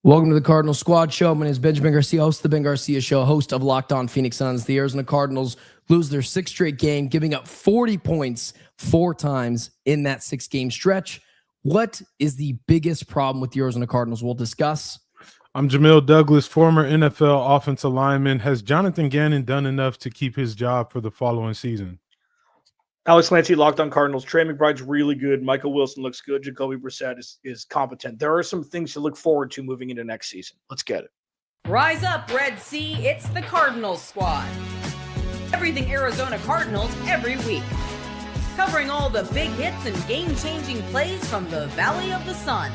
Welcome to the Cardinals Squad Show. My name is Benjamin Garcia, host of the Ben Garcia Show, host of Locked On Phoenix Suns. The Arizona Cardinals lose their sixth straight game, giving up 40 points 4 times in that 6-game stretch. What is the biggest problem with the Arizona Cardinals? We'll discuss. I'm Jamil Douglas, former NFL offensive lineman. Has Jonathan Gannon done enough to keep his job for the following season? Alex Clancy, Locked On Cardinals. Trey McBride's really good. Michael Wilson looks good. Jacoby Brissett is competent. There are some things to look forward to moving into next season. Let's get it. Rise up, Red Sea. It's the Cardinals Squad. Everything Arizona Cardinals every week. Covering all the big hits and game-changing plays from the Valley of the Sun.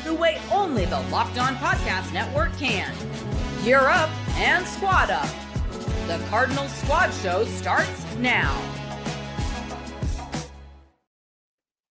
The way only the Locked On Podcast Network can. Gear up and squad up. The Cardinals Squad Show starts now.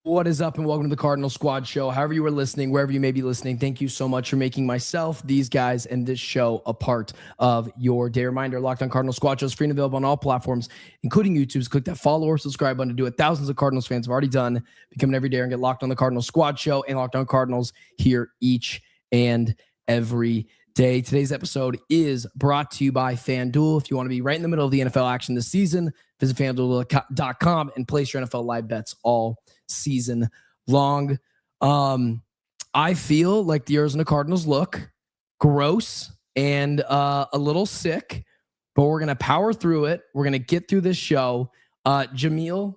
What is up, and welcome to the Cardinal Squad Show. However you are listening, wherever you may be listening, thank you so much for making myself, these guys, and this show a part of your day. Reminder, Locked On Cardinal Squad Show is free and available on all platforms, including YouTube's. Click that follow or subscribe button to do it. Thousands of Cardinals fans have already done. Become an everyday and get Locked On the Cardinal Squad Show and Locked On Cardinals here each and every day. Today's episode is brought to you by FanDuel. If you want to be right in the middle of the NFL action this season, visit FanDuel.com and place your NFL live bets all season long. I feel like the Arizona Cardinals look gross and a little sick, but we're going to power through it. We're going to get through this show. Jamil,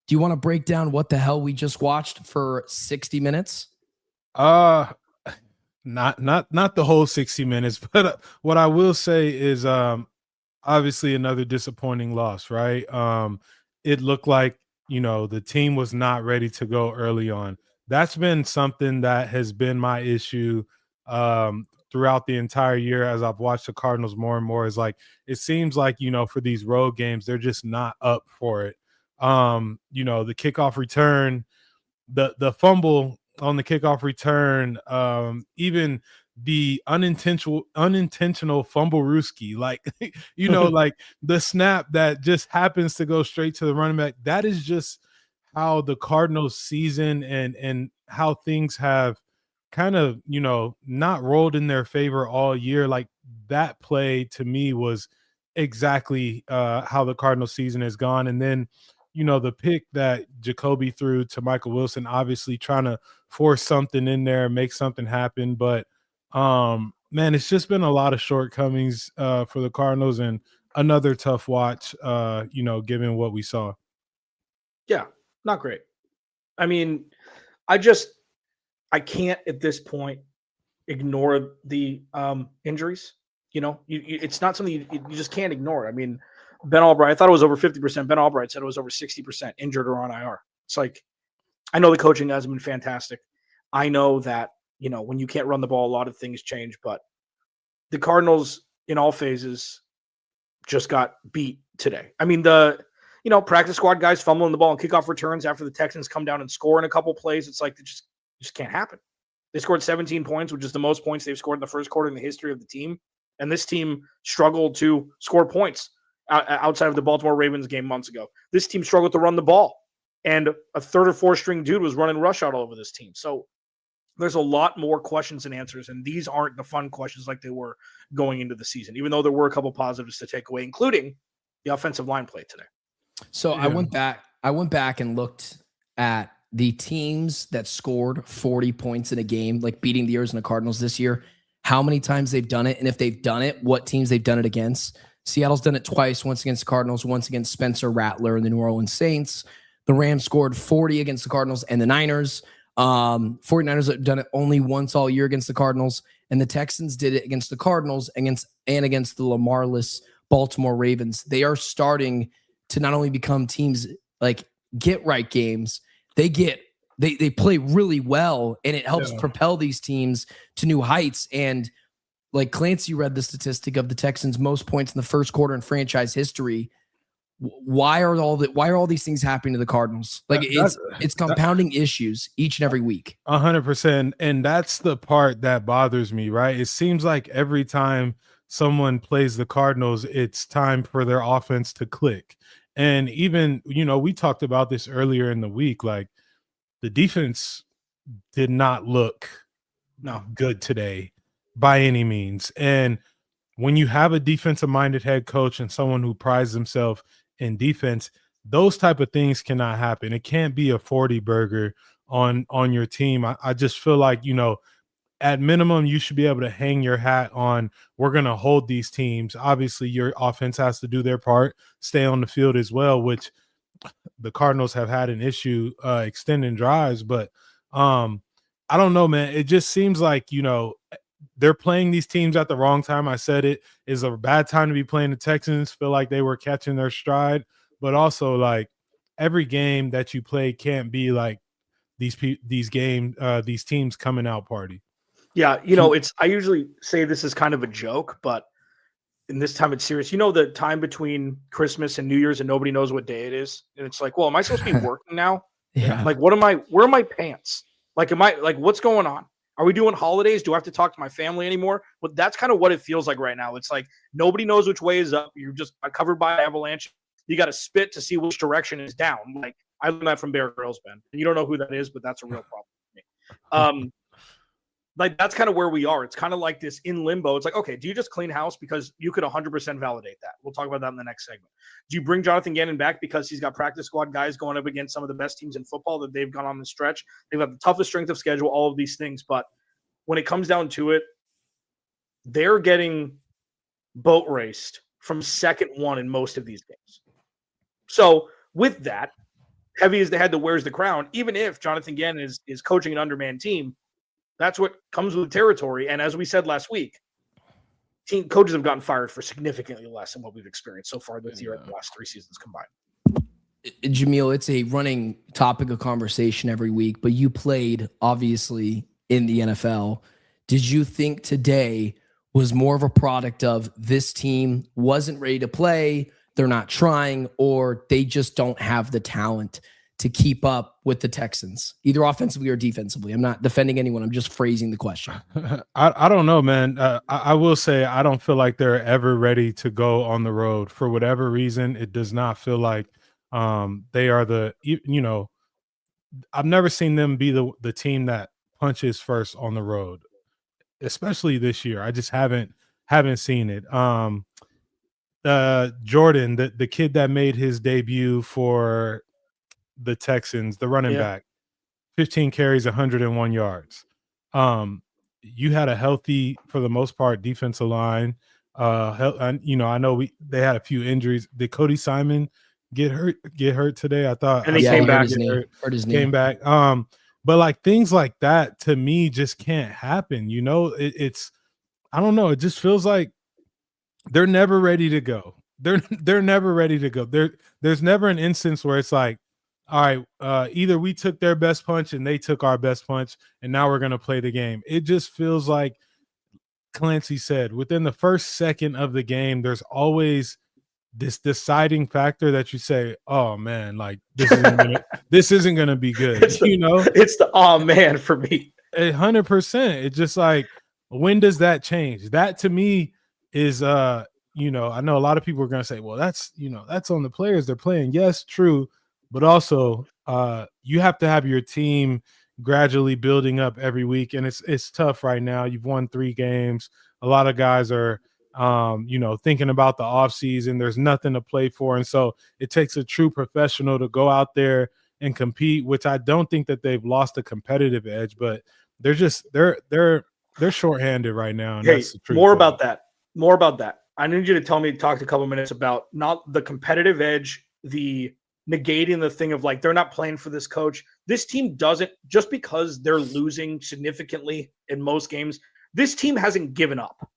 do you want to break down what the hell we just watched for 60 minutes? Not the whole 60 minutes, but what I will say is obviously another disappointing loss, right? It looked like, the team was not ready to go early on. That's been something that has been my issue throughout the entire year as I've watched the Cardinals more and more. Is like, it seems like, for these road games, they're just not up for it. The kickoff return, the fumble on the kickoff return, even the unintentional fumble-rooski, like like the snap that just happens to go straight to the running back. That is just how the Cardinals season and how things have kind of not rolled in their favor all year. Like, that play to me was exactly how the Cardinals season has gone. And then the pick that Jacoby threw to Michael Wilson, obviously trying to force something in there, make something happen. But, man, it's just been a lot of shortcomings for the Cardinals and another tough watch, given what we saw. Yeah, not great. I mean, I can't at this point ignore the injuries. It's not something you just can't ignore. I mean, Ben Albright, I thought it was over 50%. Ben Albright said it was over 60% injured or on IR. It's like, I know the coaching has been fantastic. I know that, when you can't run the ball, a lot of things change. But the Cardinals, in all phases, just got beat today. I mean, the practice squad guys fumbling the ball and kickoff returns after the Texans come down and score in a couple plays. It's like, it just can't happen. They scored 17 points, which is the most points they've scored in the first quarter in the history of the team. And this team struggled to score points outside of the Baltimore Ravens game months ago. This team struggled to run the ball, and a third or fourth string dude was running rush out all over this team. So there's a lot more questions and answers, and these aren't the fun questions like they were going into the season, even though there were a couple positives to take away, including the offensive line play today. So yeah. I went back and looked at the teams that scored 40 points in a game, like beating the Arizona Cardinals this year, how many times they've done it, and if they've done it, what teams they've done it against. Seattle's done it twice, once against the Cardinals, once against Spencer Rattler and the New Orleans Saints. The Rams scored 40 against the Cardinals and the Niners. 49ers have done it only once all year against the Cardinals, and the Texans did it against the Cardinals against the Lamar-less Baltimore Ravens. They are starting to not only become teams like get right games, they play really well, and it helps propel these teams to new heights. And like Clancy read the statistic of the Texans' most points in the first quarter in franchise history. Why are all these things happening to the Cardinals? Like, it's compounding issues each and every week. 100%. And that's the part that bothers me, right? It seems like every time someone plays the Cardinals, it's time for their offense to click. And even, we talked about this earlier in the week, like the defense did not look good today. by any means. And when you have a defensive-minded head coach and someone who prides himself in defense, those type of things cannot happen. It can't be a 40 burger on your team. I just feel like, at minimum, you should be able to hang your hat on, we're going to hold these teams. Obviously, your offense has to do their part, stay on the field as well, which the Cardinals have had an issue extending drives. But I don't know, man. It just seems like, they're playing these teams at the wrong time. I said it is a bad time to be playing the Texans. Feel like they were catching their stride. But also, like, every game that you play can't be like these teams coming out party. Yeah, I usually say this is kind of a joke, but in this time it's serious. The time between Christmas and New Year's and nobody knows what day it is. And it's like, well, am I supposed to be working now? Yeah. Like, where are my pants? Like, what's going on? Are we doing holidays? Do I have to talk to my family anymore? But that's kind of what it feels like right now. It's like nobody knows which way is up. You're just covered by avalanche. You got to spit to see which direction is down. Like, I learned that from Bear Grylls, Ben. And you don't know who that is, but that's a real problem for me. Like, that's kind of where we are. It's kind of like this in limbo. It's like, okay, do you just clean house? Because you could 100% validate that. We'll talk about that in the next segment. Do you bring Jonathan Gannon back because he's got practice squad guys going up against some of the best teams in football that they've gone on the stretch? They've got the toughest strength of schedule, all of these things. But when it comes down to it, they're getting boat raced from second one in most of these games. So with that, heavy as the head that wears the crown, even if Jonathan Gannon is coaching an undermanned team, that's what comes with the territory. And as we said last week, team coaches have gotten fired for significantly less than what we've experienced so far this year in the last 3 seasons combined. Jamil, it's a running topic of conversation every week, but you played, obviously, in the NFL. Did you think today was more of a product of this team wasn't ready to play, they're not trying, or they just don't have the talent to keep up with the Texans, either offensively or defensively? I'm not defending anyone. I'm just phrasing the question. I don't know, man. I will say I don't feel like they're ever ready to go on the road for whatever reason. It does not feel like they are I've never seen them be the team that punches first on the road, especially this year. I just haven't seen it. Jordan, the kid that made his debut for the Texans, the running back, 15 carries, 101 yards. You had a healthy, for the most part, defensive line. I know they had a few injuries. Did Cody Simon get hurt today? I thought. And he came back. Hurt his knee. Came back. But like things like that to me just can't happen. It's I don't know. It just feels like they're never ready to go. They're never ready to go. There's never an instance where it's like, all right, either we took their best punch and they took our best punch, and now we're going to play the game. It just feels like Clancy said, within the first second of the game, there's always this deciding factor that you say, oh man, like this isn't gonna be good. It's the oh man for me. 100%. It's just like, when does that change? That to me is I know a lot of people are gonna say, well, that's on the players, they're playing. Yes, true. But also, you have to have your team gradually building up every week, and it's tough right now. You've won 3 games. A lot of guys are, thinking about the offseason. There's nothing to play for, and so it takes a true professional to go out there and compete. Which I don't think that they've lost a competitive edge, but they're just they're shorthanded right now. And that's the truth. More about that. I need you to talk a couple minutes about not the competitive edge, the negating the thing of like they're not playing for this coach. This team doesn't, just because they're losing significantly in most games, this team hasn't given up.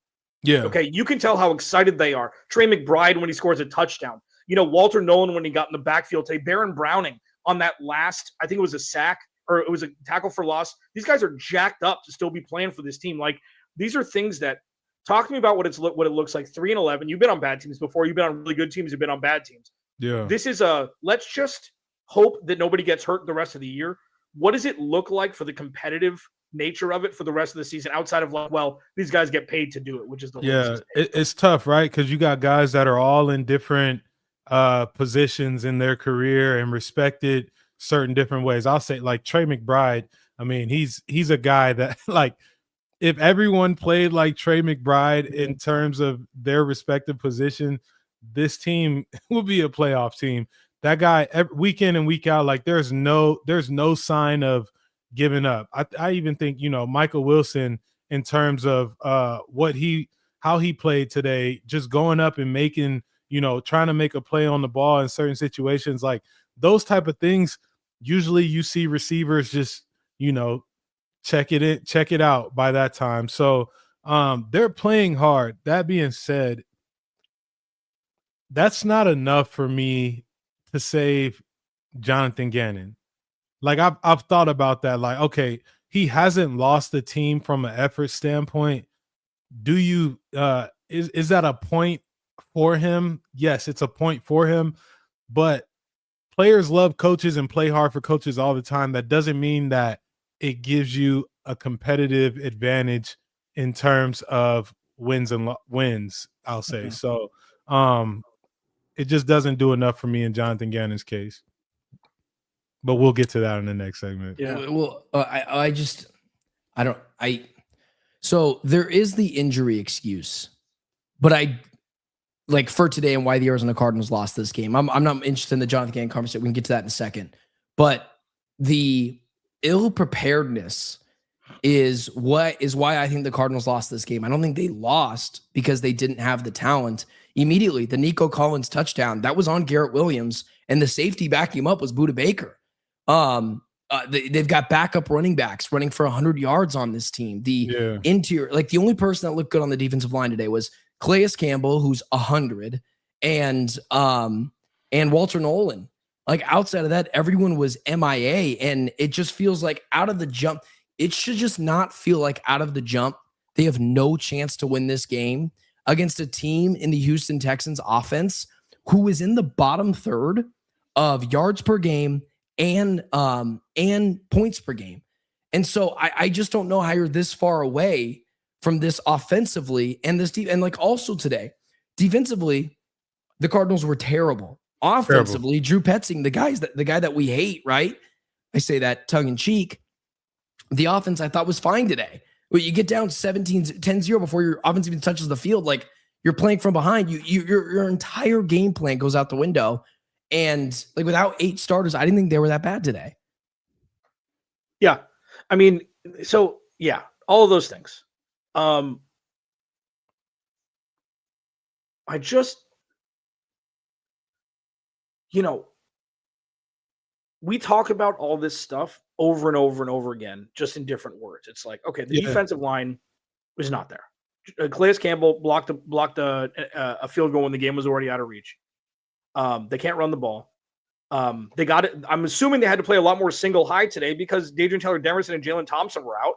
Yeah. Okay. You can tell how excited they are. Trey McBride when he scores a touchdown. Walter Nolan when he got in the backfield today. Baron Browning on that last, I think it was a sack or it was a tackle for loss. These guys are jacked up to still be playing for this team. Like, these are things that, talk to me about what it looks like. 3-11. You've been on bad teams before. You've been on really good teams. You've been on bad teams. Yeah. This is let's just hope that nobody gets hurt the rest of the year. What does it look like for the competitive nature of it for the rest of the season, outside of like, well, these guys get paid to do it, which is the it's tough, right? Because you got guys that are all in different positions in their career and respected certain different ways. I'll say like Trey McBride. I mean, he's a guy that like if everyone played like Trey McBride in terms of their respective position, this team will be a playoff team. That guy, week in and week out, like there's no sign of giving up. I even think, Michael Wilson, in terms of how he played today, just going up and making, trying to make a play on the ball in certain situations, like those type of things. Usually you see receivers just, check it out by that time. So they're playing hard. That being said, that's not enough for me to save Jonathan Gannon. Like I've thought about that. Like, okay, he hasn't lost the team from an effort standpoint. Do you is that a point for him? Yes, it's a point for him, but players love coaches and play hard for coaches all the time. That doesn't mean that it gives you a competitive advantage in terms of wins, I'll say. So it just doesn't do enough for me in Jonathan Gannon's case. But we'll get to that in the next segment. Yeah. Well, so there is the injury excuse, but like for today and why the Arizona Cardinals lost this game. I'm not interested in the Jonathan Gannon conversation. We can get to that in a second. But the ill preparedness is why I think the Cardinals lost this game. I don't think they lost because they didn't have the talent. Immediately, the Nico Collins touchdown, that was on Garrett Williams, and the safety backing him up was Budda Baker. They've got backup running backs running for 100 yards on this team. The interior, like the only person that looked good on the defensive line today was Calais Campbell, who's 100, and Walter Nolan. Like outside of that, everyone was MIA, and it just feels like out of the jump. It should just not feel like out of the jump they have no chance to win this game against a team in the Houston Texans offense who is in the bottom third of yards per game and points per game. And so I just don't know how you're this far away from this offensively and this and like also today, defensively, the Cardinals were terrible. Offensively, Drew Petzing, the guy that we hate, right? I say that tongue in cheek. The offense I thought was fine today. But you get down 10-0 before your offense even touches the field, like you're playing from behind. Your entire game plan goes out the window. And like without 8 starters, I didn't think they were that bad today. Yeah. I mean, so yeah, all of those things. I just, we talk about all this stuff over and over and over again, just in different words. It's like, okay, the defensive line was not there. Calais Campbell blocked a field goal when the game was already out of reach. They can't run the ball. They got it. I'm assuming they had to play a lot more single high today because Dadrian Taylor-Demerson and Jalen Thompson were out.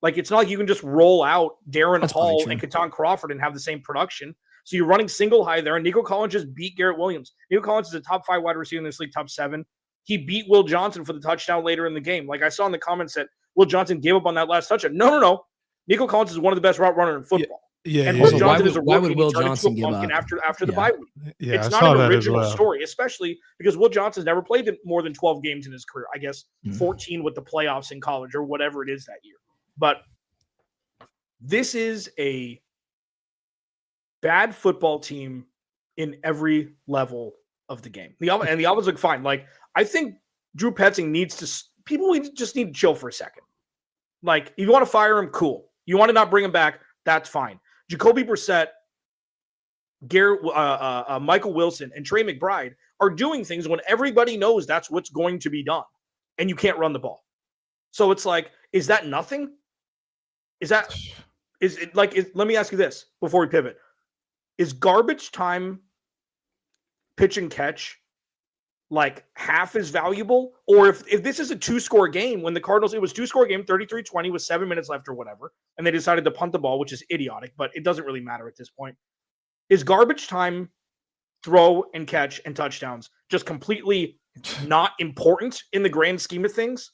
Like, it's not like you can just roll out Darren Hall and Keaton Crawford and have the same production. So you're running single high there, and Nico Collins just beat Garrett Williams. Nico Collins is a top 5 wide receiver in this league, top 7. He beat Will Johnson for the touchdown later in the game. Like I saw in the comments that Will Johnson gave up on that last touchdown. No. Nico Collins is one of the best route runners in football. Yeah. And Will Johnson is a rookie. Why would Will Johnson give up after the bye week? Yeah, it's not an original story, especially because Will Johnson's never played more than 12 games in his career. I guess 14 with the playoffs in college or whatever it is that year. But this is a bad football team in every level of the game. And the offense look fine. Like, I think Drew Petzing people just need to chill for a second. Like, if you want to fire him, cool. You want to not bring him back, that's fine. Jacoby Brissett, Michael Wilson, and Trey McBride are doing things when everybody knows that's what's going to be done, and you can't run the ball. So it's like, is that nothing? Let me ask you this before we pivot. Is garbage time pitch and catch like half as valuable? Or if this is a 2-score game, when the Cardinals, it was 2-score game, 33-20 with 7 minutes left or whatever, and they decided to punt the ball, which is idiotic, but it doesn't really matter at this point. Is garbage time throw and catch and touchdowns just completely not important in the grand scheme of things?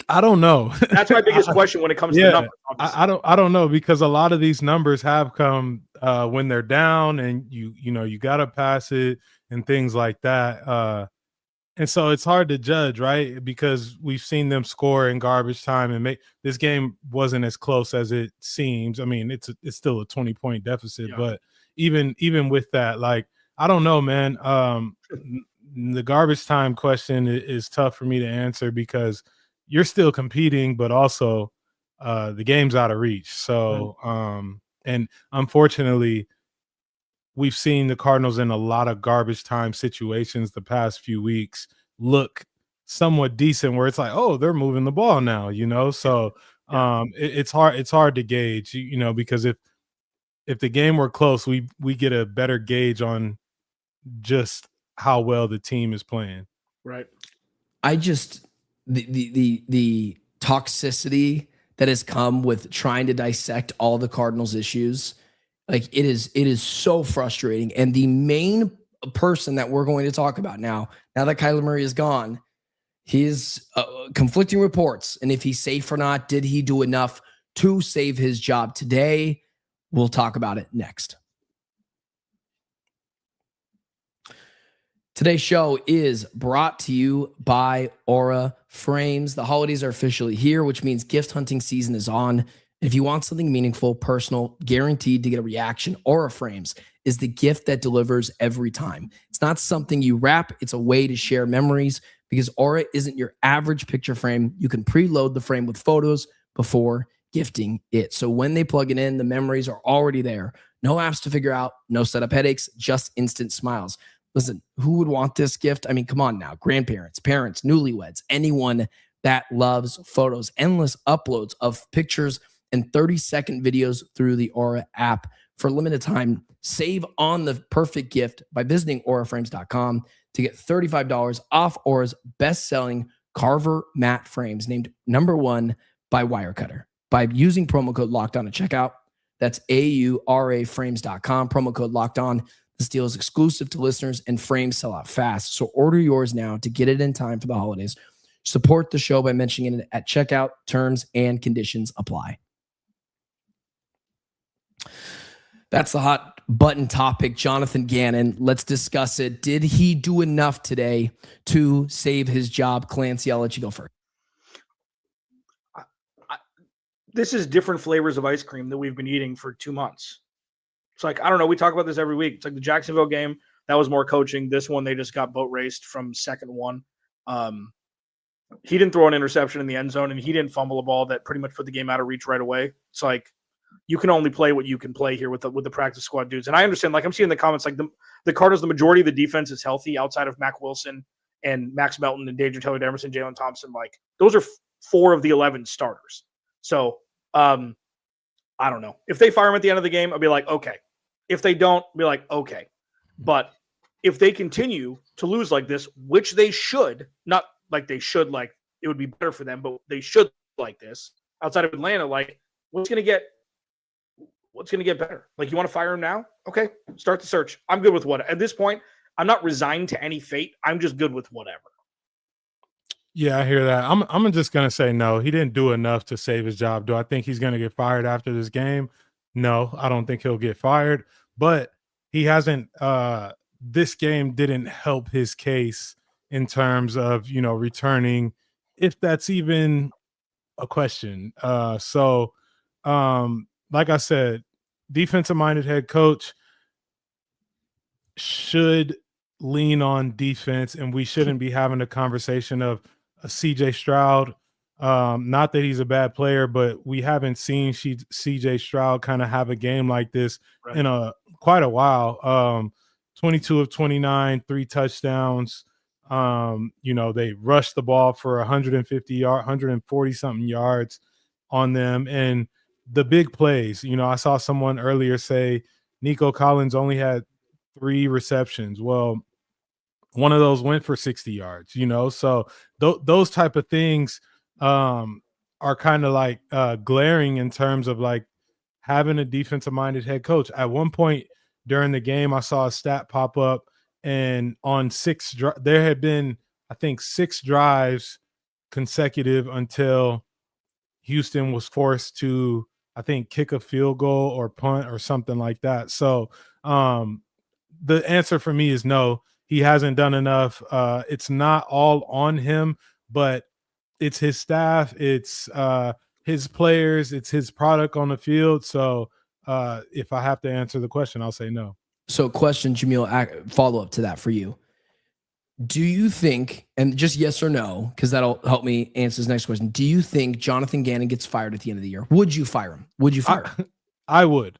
I don't know. That's my biggest question when it comes to the numbers. I don't know, because a lot of these numbers have come when they're down and you got to pass it and things like that. And so it's hard to judge, right? Because we've seen them score in garbage time and this game wasn't as close as it seems. I mean, it's still a 20-point deficit, but even with that, like, I don't know, man. The garbage time question is tough for me to answer because you're still competing, but also the game's out of reach. So, and unfortunately, we've seen the Cardinals in a lot of garbage time situations the past few weeks look somewhat decent where it's like, oh, they're moving the ball now, you know? So it's hard to gauge, you know, because if the game were close, we get a better gauge on just how well the team is playing. Right. I just the toxicity that has come with trying to dissect all the Cardinals issues, like it is so frustrating. And the main person that we're going to talk about now that Kyler Murray is gone, his conflicting reports, and if he's safe or not, did he do enough to save his job today? We'll talk about it next. Today's show is brought to you by Aura Frames. The holidays are officially here, which means gift hunting season is on. If you want something meaningful, personal, guaranteed to get a reaction, Aura Frames is the gift that delivers every time. It's not something you wrap. It's a way to share memories because Aura isn't your average picture frame. You can preload the frame with photos before gifting it. So when they plug it in, the memories are already there. No apps to figure out, no setup headaches, just instant smiles. Listen, who would want this gift? I mean, come on now. Grandparents, parents, newlyweds, anyone that loves photos, endless uploads of pictures and 30-second videos through the Aura app. For a limited time, save on the perfect gift by visiting auraframes.com to get $35 off Aura's best-selling Carver matte frames, named #1 by Wirecutter. By using promo code LOCKEDON at checkout, that's AURAFrames.com, promo code LOCKEDON. This deal is exclusive to listeners and frames sell out fast. So order yours now to get it in time for the holidays. Support the show by mentioning it at checkout. Terms and conditions apply. That's the hot button topic, Jonathan Gannon. Let's discuss it. Did he do enough today to save his job? Clancy, I'll let you go first. This is different flavors of ice cream that we've been eating for 2 months. It's like, I don't know. We talk about this every week. It's like the Jacksonville game. That was more coaching. This one, they just got boat raced from second one. He didn't throw an interception in the end zone, and he didn't fumble a ball that pretty much put the game out of reach right away. It's like, you can only play what you can play here with the practice squad dudes. And I understand, like I'm seeing in the comments, like the Cardinals, the majority of the defense is healthy outside of Mac Wilson and Max Melton and Danger Taylor Demerson, Jalen Thompson. Like, those are 4 of the 11 starters. So, I don't know. If they fire him at the end of the game, I'll be like, okay. If they don't, be like, okay. But if they continue to lose like this, which they should, not like they should, like it would be better for them, but they should like this outside of Atlanta, like what's going to get better? Like, you want to fire him now? Okay, start the search. I'm good with what at this point. I'm not resigned to any fate. I'm just good with whatever. Yeah, I hear that. I'm just going to say no. He didn't do enough to save his job. Do I think he's going to get fired after this game? No, I don't think he'll get fired. But he hasn't this game didn't help his case in terms of, you know, returning, if that's even a question. So like I said, defensive-minded head coach should lean on defense, and we shouldn't be having a conversation of a CJ Stroud. Not that he's a bad player, but we haven't seen CJ Stroud kind of have a game like this in quite a while. 22 of 29, 3 touchdowns. You know, they rushed the ball for 140 something yards on them. And the big plays, you know, I saw someone earlier say Nico Collins only had 3 receptions. Well, one of those went for 60 yards, you know? So those type of things are kind of like glaring in terms of like having a defensive minded head coach. At one point during the game, I saw a stat pop up, and on there had been, I think, 6 drives consecutive until Houston was forced to, I think, kick a field goal or punt or something like that. So the answer for me is no. he hasn't done enough. It's not all on him, but it's his staff, it's his players, it's his product on the field. So if I have to answer the question, I'll say no. So question, Jamil, follow up to that for you. Do you think, and just yes or no, because that'll help me answer this next question. Do you think Jonathan Gannon gets fired at the end of the year? Would you fire him? Would you fire him? I would.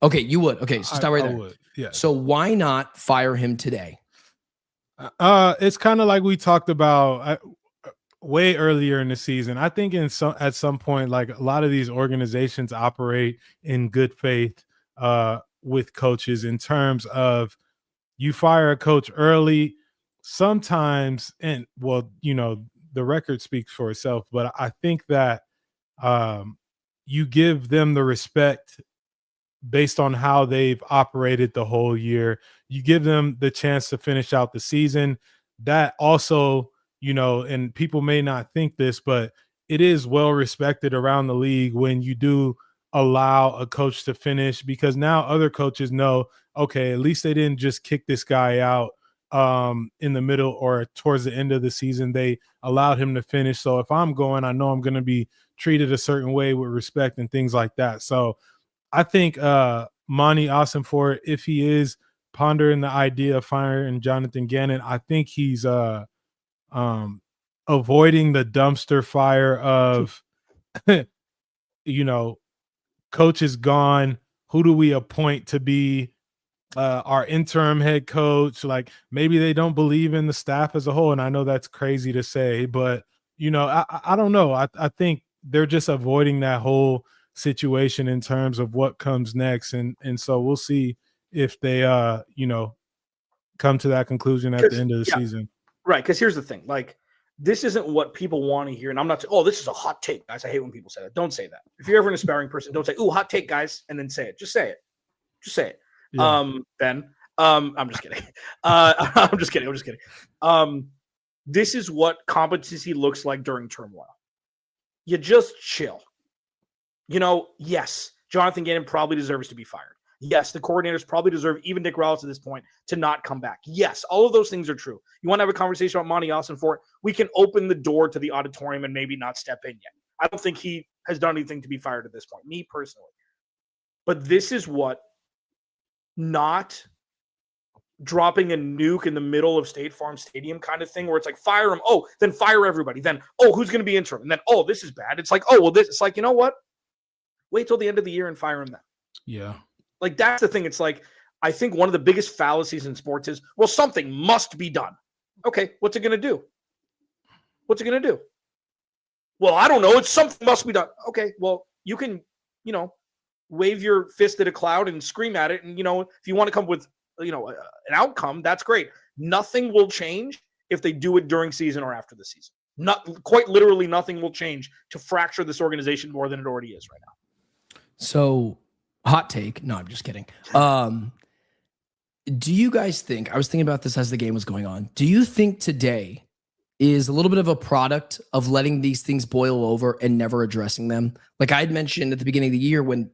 Okay, you would. Okay, so stop right there. I would, yeah. So why not fire him today? It's kind of like we talked about way earlier in the season. I think at some point, like a lot of these organizations operate in good faith with coaches in terms of you fire a coach early sometimes, and well, the record speaks for itself, but I think that you give them the respect based on how they've operated the whole year. You give them the chance to finish out the season. That also, and people may not think this, but it is well respected around the league when you do allow a coach to finish, because now other coaches know, okay, at least they didn't just kick this guy out in the middle or towards the end of the season. They allowed him to finish. So if I'm going, I know I'm going to be treated a certain way with respect and things like that. So I think Monty Ossenfort, if he is pondering the idea of firing Jonathan Gannon, I think he's avoiding the dumpster fire of, coach is gone. Who do we appoint to be our interim head coach? Like, maybe they don't believe in the staff as a whole. And I know that's crazy to say, but, I don't know. I think they're just avoiding that whole situation in terms of what comes next. And so we'll see if they, come to that conclusion at the end of the season. Right. Because here's the thing. Like, this isn't what people want to hear. And I'm not saying, this is a hot take, guys. I hate when people say that. Don't say that. If you're ever an aspiring person, don't say, "Ooh, hot take, guys," and then say it. Just say it. Just say it. Yeah. Ben, I'm just kidding. I'm just kidding. This is what competency looks like during turmoil. You just chill. Yes, Jonathan Gannon probably deserves to be fired. Yes, the coordinators probably deserve, even Nick Rawls at this point, to not come back. Yes, all of those things are true. You want to have a conversation about Monty Ossenfort? We can open the door to the auditorium and maybe not step in yet. I don't think he has done anything to be fired at this point, me personally. But this is what not dropping a nuke in the middle of State Farm Stadium kind of thing, where it's like, fire him. Oh, then fire everybody. Then, who's going to be interim? And then, this is bad. It's like, it's like, you know what? Wait till the end of the year and fire him then. Yeah. Like, that's the thing. It's like, I think one of the biggest fallacies in sports is, well, something must be done. Okay, what's it going to do? What's it going to do? Well, I don't know. It's something must be done. Okay, well, you can, wave your fist at a cloud and scream at it. And, if you want to come with, an outcome, that's great. Nothing will change if they do it during season or after the season. Not quite literally nothing will change to fracture this organization more than it already is right now. So, hot take. No, I'm just kidding. Do you guys think, I was thinking about this as the game was going on, do you think today is a little bit of a product of letting these things boil over and never addressing them? Like I had mentioned at the beginning of the year when,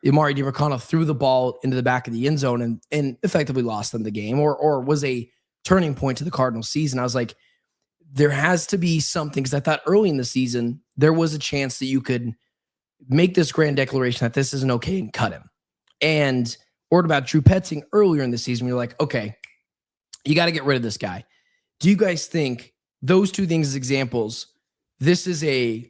Amari DiMarcano threw the ball into the back of the end zone and effectively lost them the game or was a turning point to the Cardinals season. I was like, there has to be something, because I thought early in the season, there was a chance that you could make this grand declaration that this isn't okay and cut him. And or about Drew Petzing earlier in the season, we were like, okay, you got to get rid of this guy. Do you guys think those two things as examples, this is a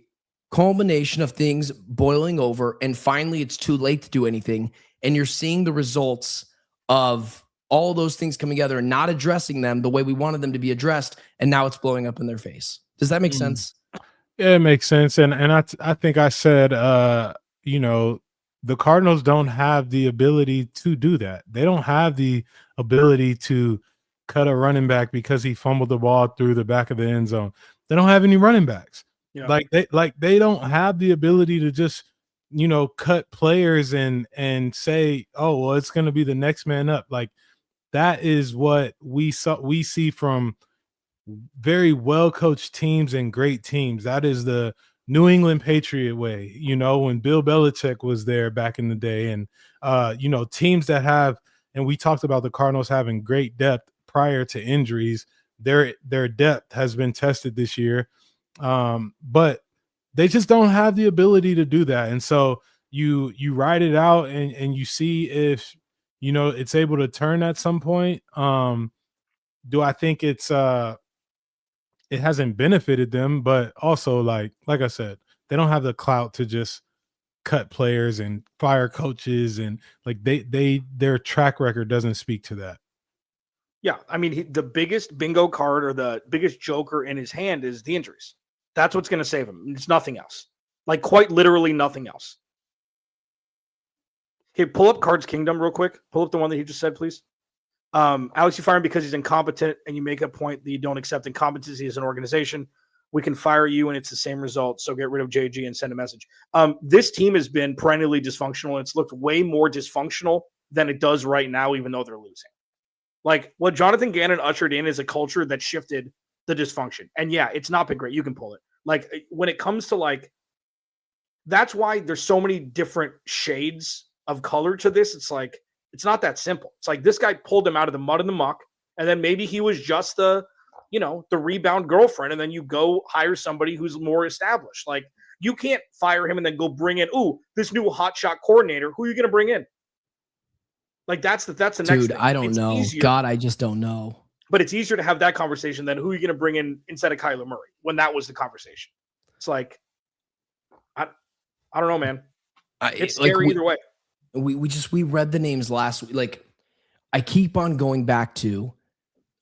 culmination of things boiling over and finally it's too late to do anything, and you're seeing the results of all those things coming together and not addressing them the way we wanted them to be addressed, and now it's blowing up in their face? Does that make sense? Yeah, it makes sense. And I think I said, the Cardinals don't have the ability to do that. They don't have the ability to cut a running back because he fumbled the ball through the back of the end zone. They don't have any running backs. Yeah. They don't have the ability to just, cut players and say, oh, well, it's going to be the next man up. Like, that is what we see from very well-coached teams and great teams. That is the New England Patriot way, when Bill Belichick was there back in the day. And, teams that have, and we talked about the Cardinals having great depth prior to injuries. Their depth has been tested this year, but they just don't have the ability to do that. And so you ride it out and you see if it's able to turn at some point. Do I think it hasn't benefited them, but also like I said, they don't have the clout to just cut players and fire coaches, and like their track record doesn't speak to that. Yeah, I mean, the biggest bingo card or the biggest joker in his hand is the injuries. That's what's going to save him. It's nothing else. Like quite literally nothing else. Okay, pull up Cards Kingdom real quick. Pull up the one that he just said, please. Alex, you fire him because he's incompetent, and you make a point that you don't accept incompetency as an organization. We can fire you, and it's the same result. So get rid of JG and send a message. This team has been perennially dysfunctional, and it's looked way more dysfunctional than it does right now, even though they're losing. Like what Jonathan Gannon ushered in is a culture that shifted the dysfunction. And yeah, it's not been great. You can pull it. Like when it comes to like, that's why there's so many different shades of color to this. It's like, it's not that simple. It's like this guy pulled him out of the mud and the muck. And then maybe he was just the rebound girlfriend. And then you go hire somebody who's more established. Like you can't fire him and then go bring in, this new hotshot coordinator. Who are you going to bring in? Like that's the next thing. Dude, I don't know. Easier, God, I just don't know. But it's easier to have that conversation than who are you going to bring in instead of Kyler Murray when that was the conversation. It's like, I don't know, man. It's scary either way. We read the names last week. Like I keep on going back to,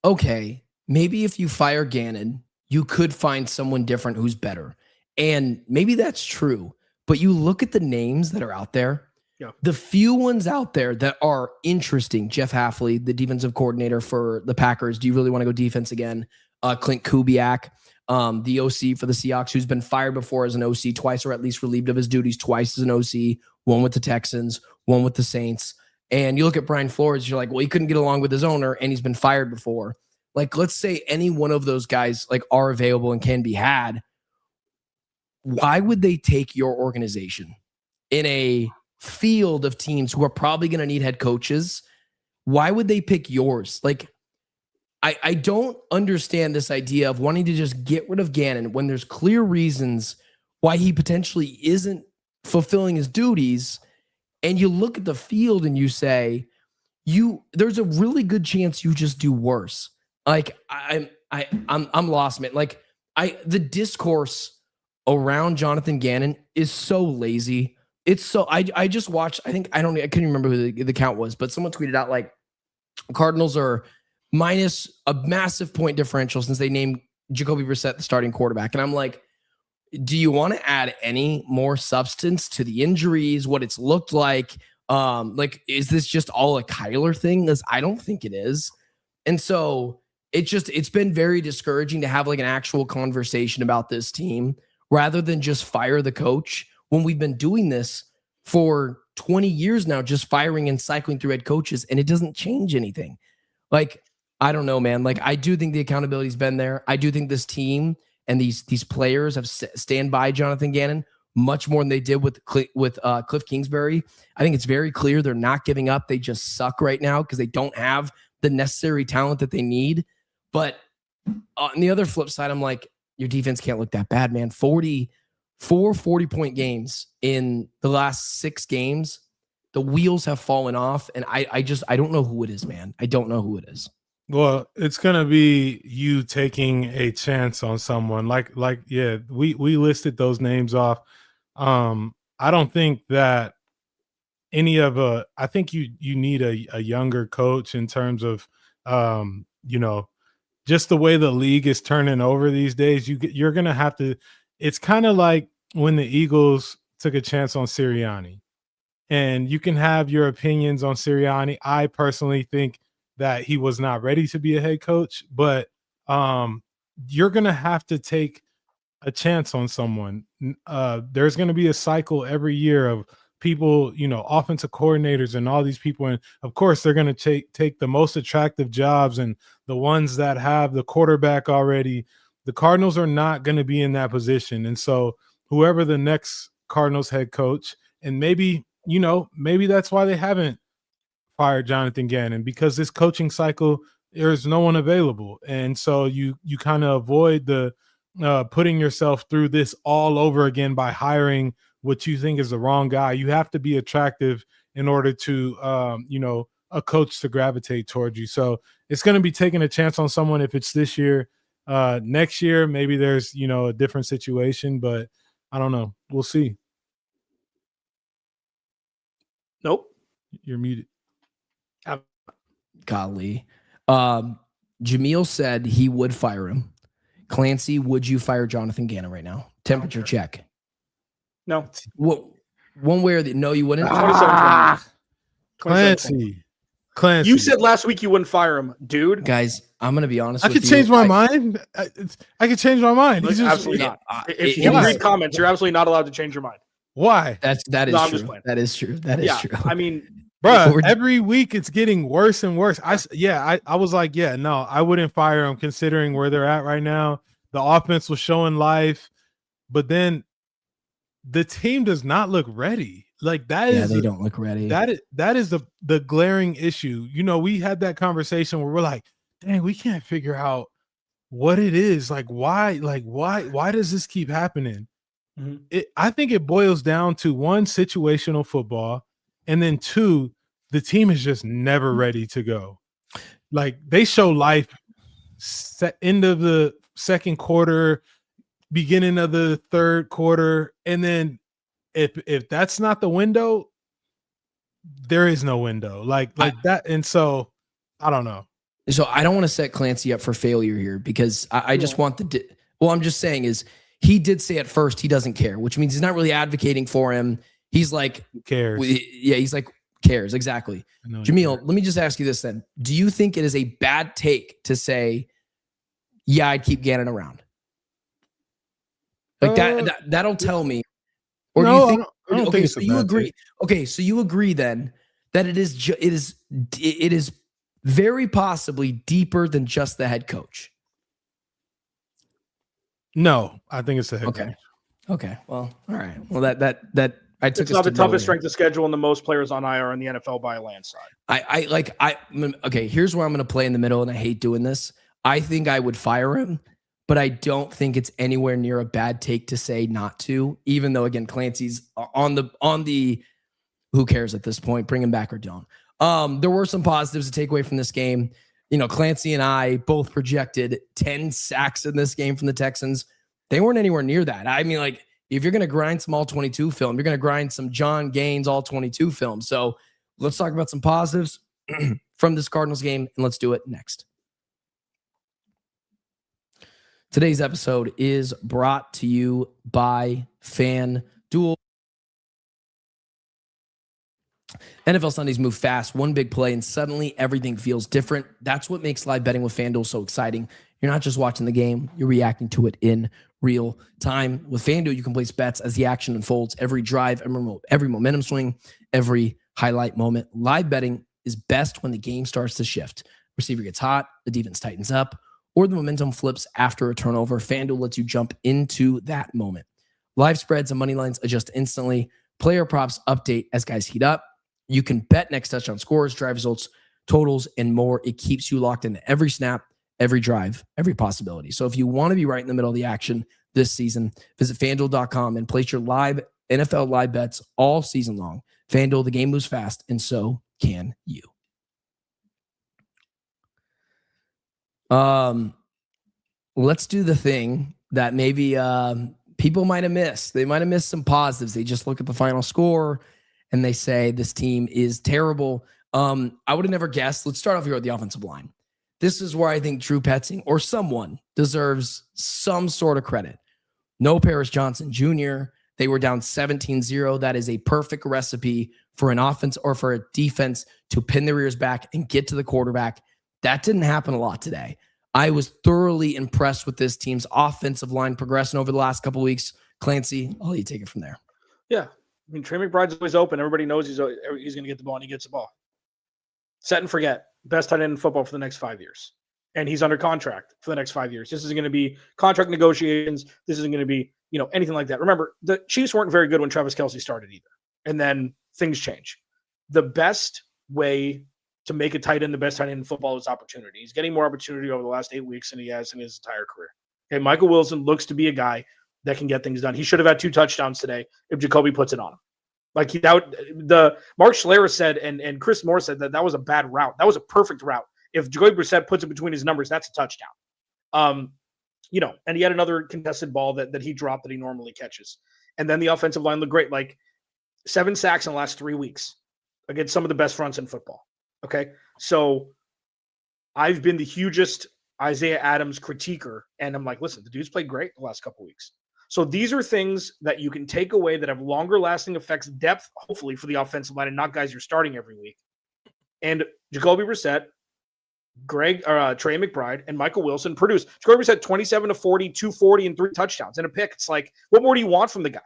okay, maybe if you fire Gannon, you could find someone different who's better. And maybe that's true. But you look at the names that are out there. Yeah. The few ones out there that are interesting, Jeff Hafley, the defensive coordinator for the Packers. Do you really want to go defense again? Clint Kubiak, the OC for the Seahawks, who's been fired before as an OC twice, or at least relieved of his duties twice as an OC, one with the Texans, one with the Saints. And you look at Brian Flores, you're like, well, he couldn't get along with his owner and he's been fired before. Like, let's say any one of those guys like are available and can be had. Why would they take your organization in a field of teams who are probably going to need head coaches? Why would they pick yours? Like, I don't understand this idea of wanting to just get rid of Gannon when there's clear reasons why he potentially isn't fulfilling his duties. And you look at the field and you say, there's a really good chance you just do worse. Like I'm lost, man. Like the discourse around Jonathan Gannon is so lazy. It's so I just watched. I couldn't remember who the count was, but someone tweeted out like Cardinals are minus a massive point differential since they named Jacoby Brissett the starting quarterback, and I'm like, do you want to add any more substance to the injuries? What it's looked like? Like, is this just all a Kyler thing? Because I don't think it is, and so it's been very discouraging to have like an actual conversation about this team rather than just fire the coach. When we've been doing this for 20 years now, just firing and cycling through head coaches, and it doesn't change anything. Like, I don't know, man. Like, I do think the accountability's been there. I do think this team and these players have stand by Jonathan Gannon much more than they did with Cliff Kingsbury. I think it's very clear they're not giving up. They just suck right now because they don't have the necessary talent that they need. But on the other flip side, I'm like, your defense can't look that bad, man. 40-point games in the last 6 games. The wheels have fallen off, and I don't know who it is, man. I don't know who it is. Well, it's gonna be you taking a chance on someone. Like yeah, we listed those names off. I don't think that I think you need a younger coach in terms of just the way the league is turning over these days. You're gonna have to. It's kind of like when the Eagles took a chance on Sirianni, and you can have your opinions on Sirianni. I personally think that he was not ready to be a head coach, but you're going to have to take a chance on someone. There's going to be a cycle every year of people, offensive coordinators and all these people. And of course, they're going to take the most attractive jobs and the ones that have the quarterback already. The Cardinals are not going to be in that position. And so whoever the next Cardinals head coach, and maybe that's why they haven't fired Jonathan Gannon, because this coaching cycle there's no one available. And so you kind of avoid the putting yourself through this all over again by hiring what you think is the wrong guy. You have to be attractive in order to, a coach to gravitate towards you. So it's going to be taking a chance on someone if it's this year. Next year, maybe there's, a different situation, but I don't know. We'll see. Nope. You're muted. Golly. Jamil said he would fire him. Clancy, would you fire Jonathan Gannon right now? Temperature check. No. Well, one way or the no, you wouldn't. Clancy. You said last week you wouldn't fire him, dude. Guys, I'm gonna be honest. I could change my mind. I could change my mind. Absolutely not. If you read comments, you're absolutely not allowed to change your mind. Why? That is true. That is true. That is true. I mean, bro, every week it's getting worse and worse. I was like, no, I wouldn't fire them considering where they're at right now. The offense was showing life, but then the team does not look ready. Like they don't look ready. That is the glaring issue. We had that conversation where we're like, dang, we can't figure out what it is. Why does this keep happening? Mm-hmm. I think it boils down to one, situational football, and then two, the team is just never ready to go. Like they show life end of the second quarter, beginning of the third quarter, and then if that's not the window, there is no window like that. And so I don't know. So I don't want to set Clancy up for failure here because I just want I'm just saying is he did say at first he doesn't care, which means he's not really advocating for him. He's like, who cares? Yeah, he's like, cares. Exactly. Jamil, let me just ask you this then. Do you think it is a bad take to say, yeah, I'd keep Gannon around? Like that'll tell me. Or do you think? I don't think so you agree. Take. Okay, so you agree then that it is very possibly deeper than just the head coach. No, I think it's the head coach. Okay. Well, all right. Well, that I took. It's not the toughest strength of schedule and the most players on IR in the NFL by a landslide. Okay. Here's where I'm going to play in the middle, and I hate doing this. I think I would fire him, but I don't think it's anywhere near a bad take to say not to. Even though, again, Clancy's on the who cares at this point? Bring him back or don't. There were some positives to take away from this game. Clancy and I both projected 10 sacks in this game from the Texans. They weren't anywhere near that. I mean, like, if you're going to grind some all-22 film, you're going to grind some John Gaines all-22 film. So let's talk about some positives from this Cardinals game, and let's do it next. Today's episode is brought to you by FanDuel. NFL Sundays move fast, one big play, and suddenly everything feels different. That's what makes live betting with FanDuel so exciting. You're not just watching the game, you're reacting to it in real time. With FanDuel, you can place bets as the action unfolds. Every drive, every momentum swing, every highlight moment. Live betting is best when the game starts to shift. Receiver gets hot, the defense tightens up, or the momentum flips after a turnover. FanDuel lets you jump into that moment. Live spreads and money lines adjust instantly. Player props update as guys heat up. You can bet next touchdown scores, drive results, totals, and more. It keeps you locked into every snap, every drive, every possibility. So if you want to be right in the middle of the action this season, visit FanDuel.com and place your live NFL live bets all season long. FanDuel, the game moves fast, and so can you. Let's do the thing that maybe people might have missed. They might have missed some positives. They just look at the final score and they say this team is terrible. I would have never guessed. Let's start off here with the offensive line. This is where I think Drew Petzing or someone deserves some sort of credit. No Paris Johnson Jr. They were down 17-0. That is a perfect recipe for an offense or for a defense to pin their ears back and get to the quarterback. That didn't happen a lot today. I was thoroughly impressed with this team's offensive line progressing over the last couple of weeks. Clancy, I'll let you take it from there. Yeah. I mean, Trey McBride's always open. Everybody knows he's going to get the ball, and he gets the ball. Set and forget. Best tight end in football for the next 5 years. And he's under contract for the next 5 years. This isn't going to be contract negotiations. This isn't going to be, anything like that. Remember, the Chiefs weren't very good when Travis Kelce started either. And then things change. The best way to make a tight end the best tight end in football is opportunity. He's getting more opportunity over the last 8 weeks than he has in his entire career. Okay, Michael Wilson looks to be a guy that can get things done. He should have had 2 touchdowns today if Jacoby puts it on him. Like the Mark Schlereth said, and Chris Moore said that was a bad route. That was a perfect route. If Jacoby Brissett puts it between his numbers, that's a touchdown. And he had another contested ball that he dropped that he normally catches. And then the offensive line looked great. Like 7 sacks in the last 3 weeks against some of the best fronts in football. Okay. So I've been the hugest Isaiah Adams critiquer. And I'm like, listen, the dude's played great the last couple of weeks. So these are things that you can take away that have longer lasting effects, depth, hopefully, for the offensive line and not guys you're starting every week. And Jacoby Brissett, Trey McBride, and Michael Wilson produced. Jacoby Brissett 27 to 40, 240, and 3 touchdowns and a pick. It's like, what more do you want from the guy?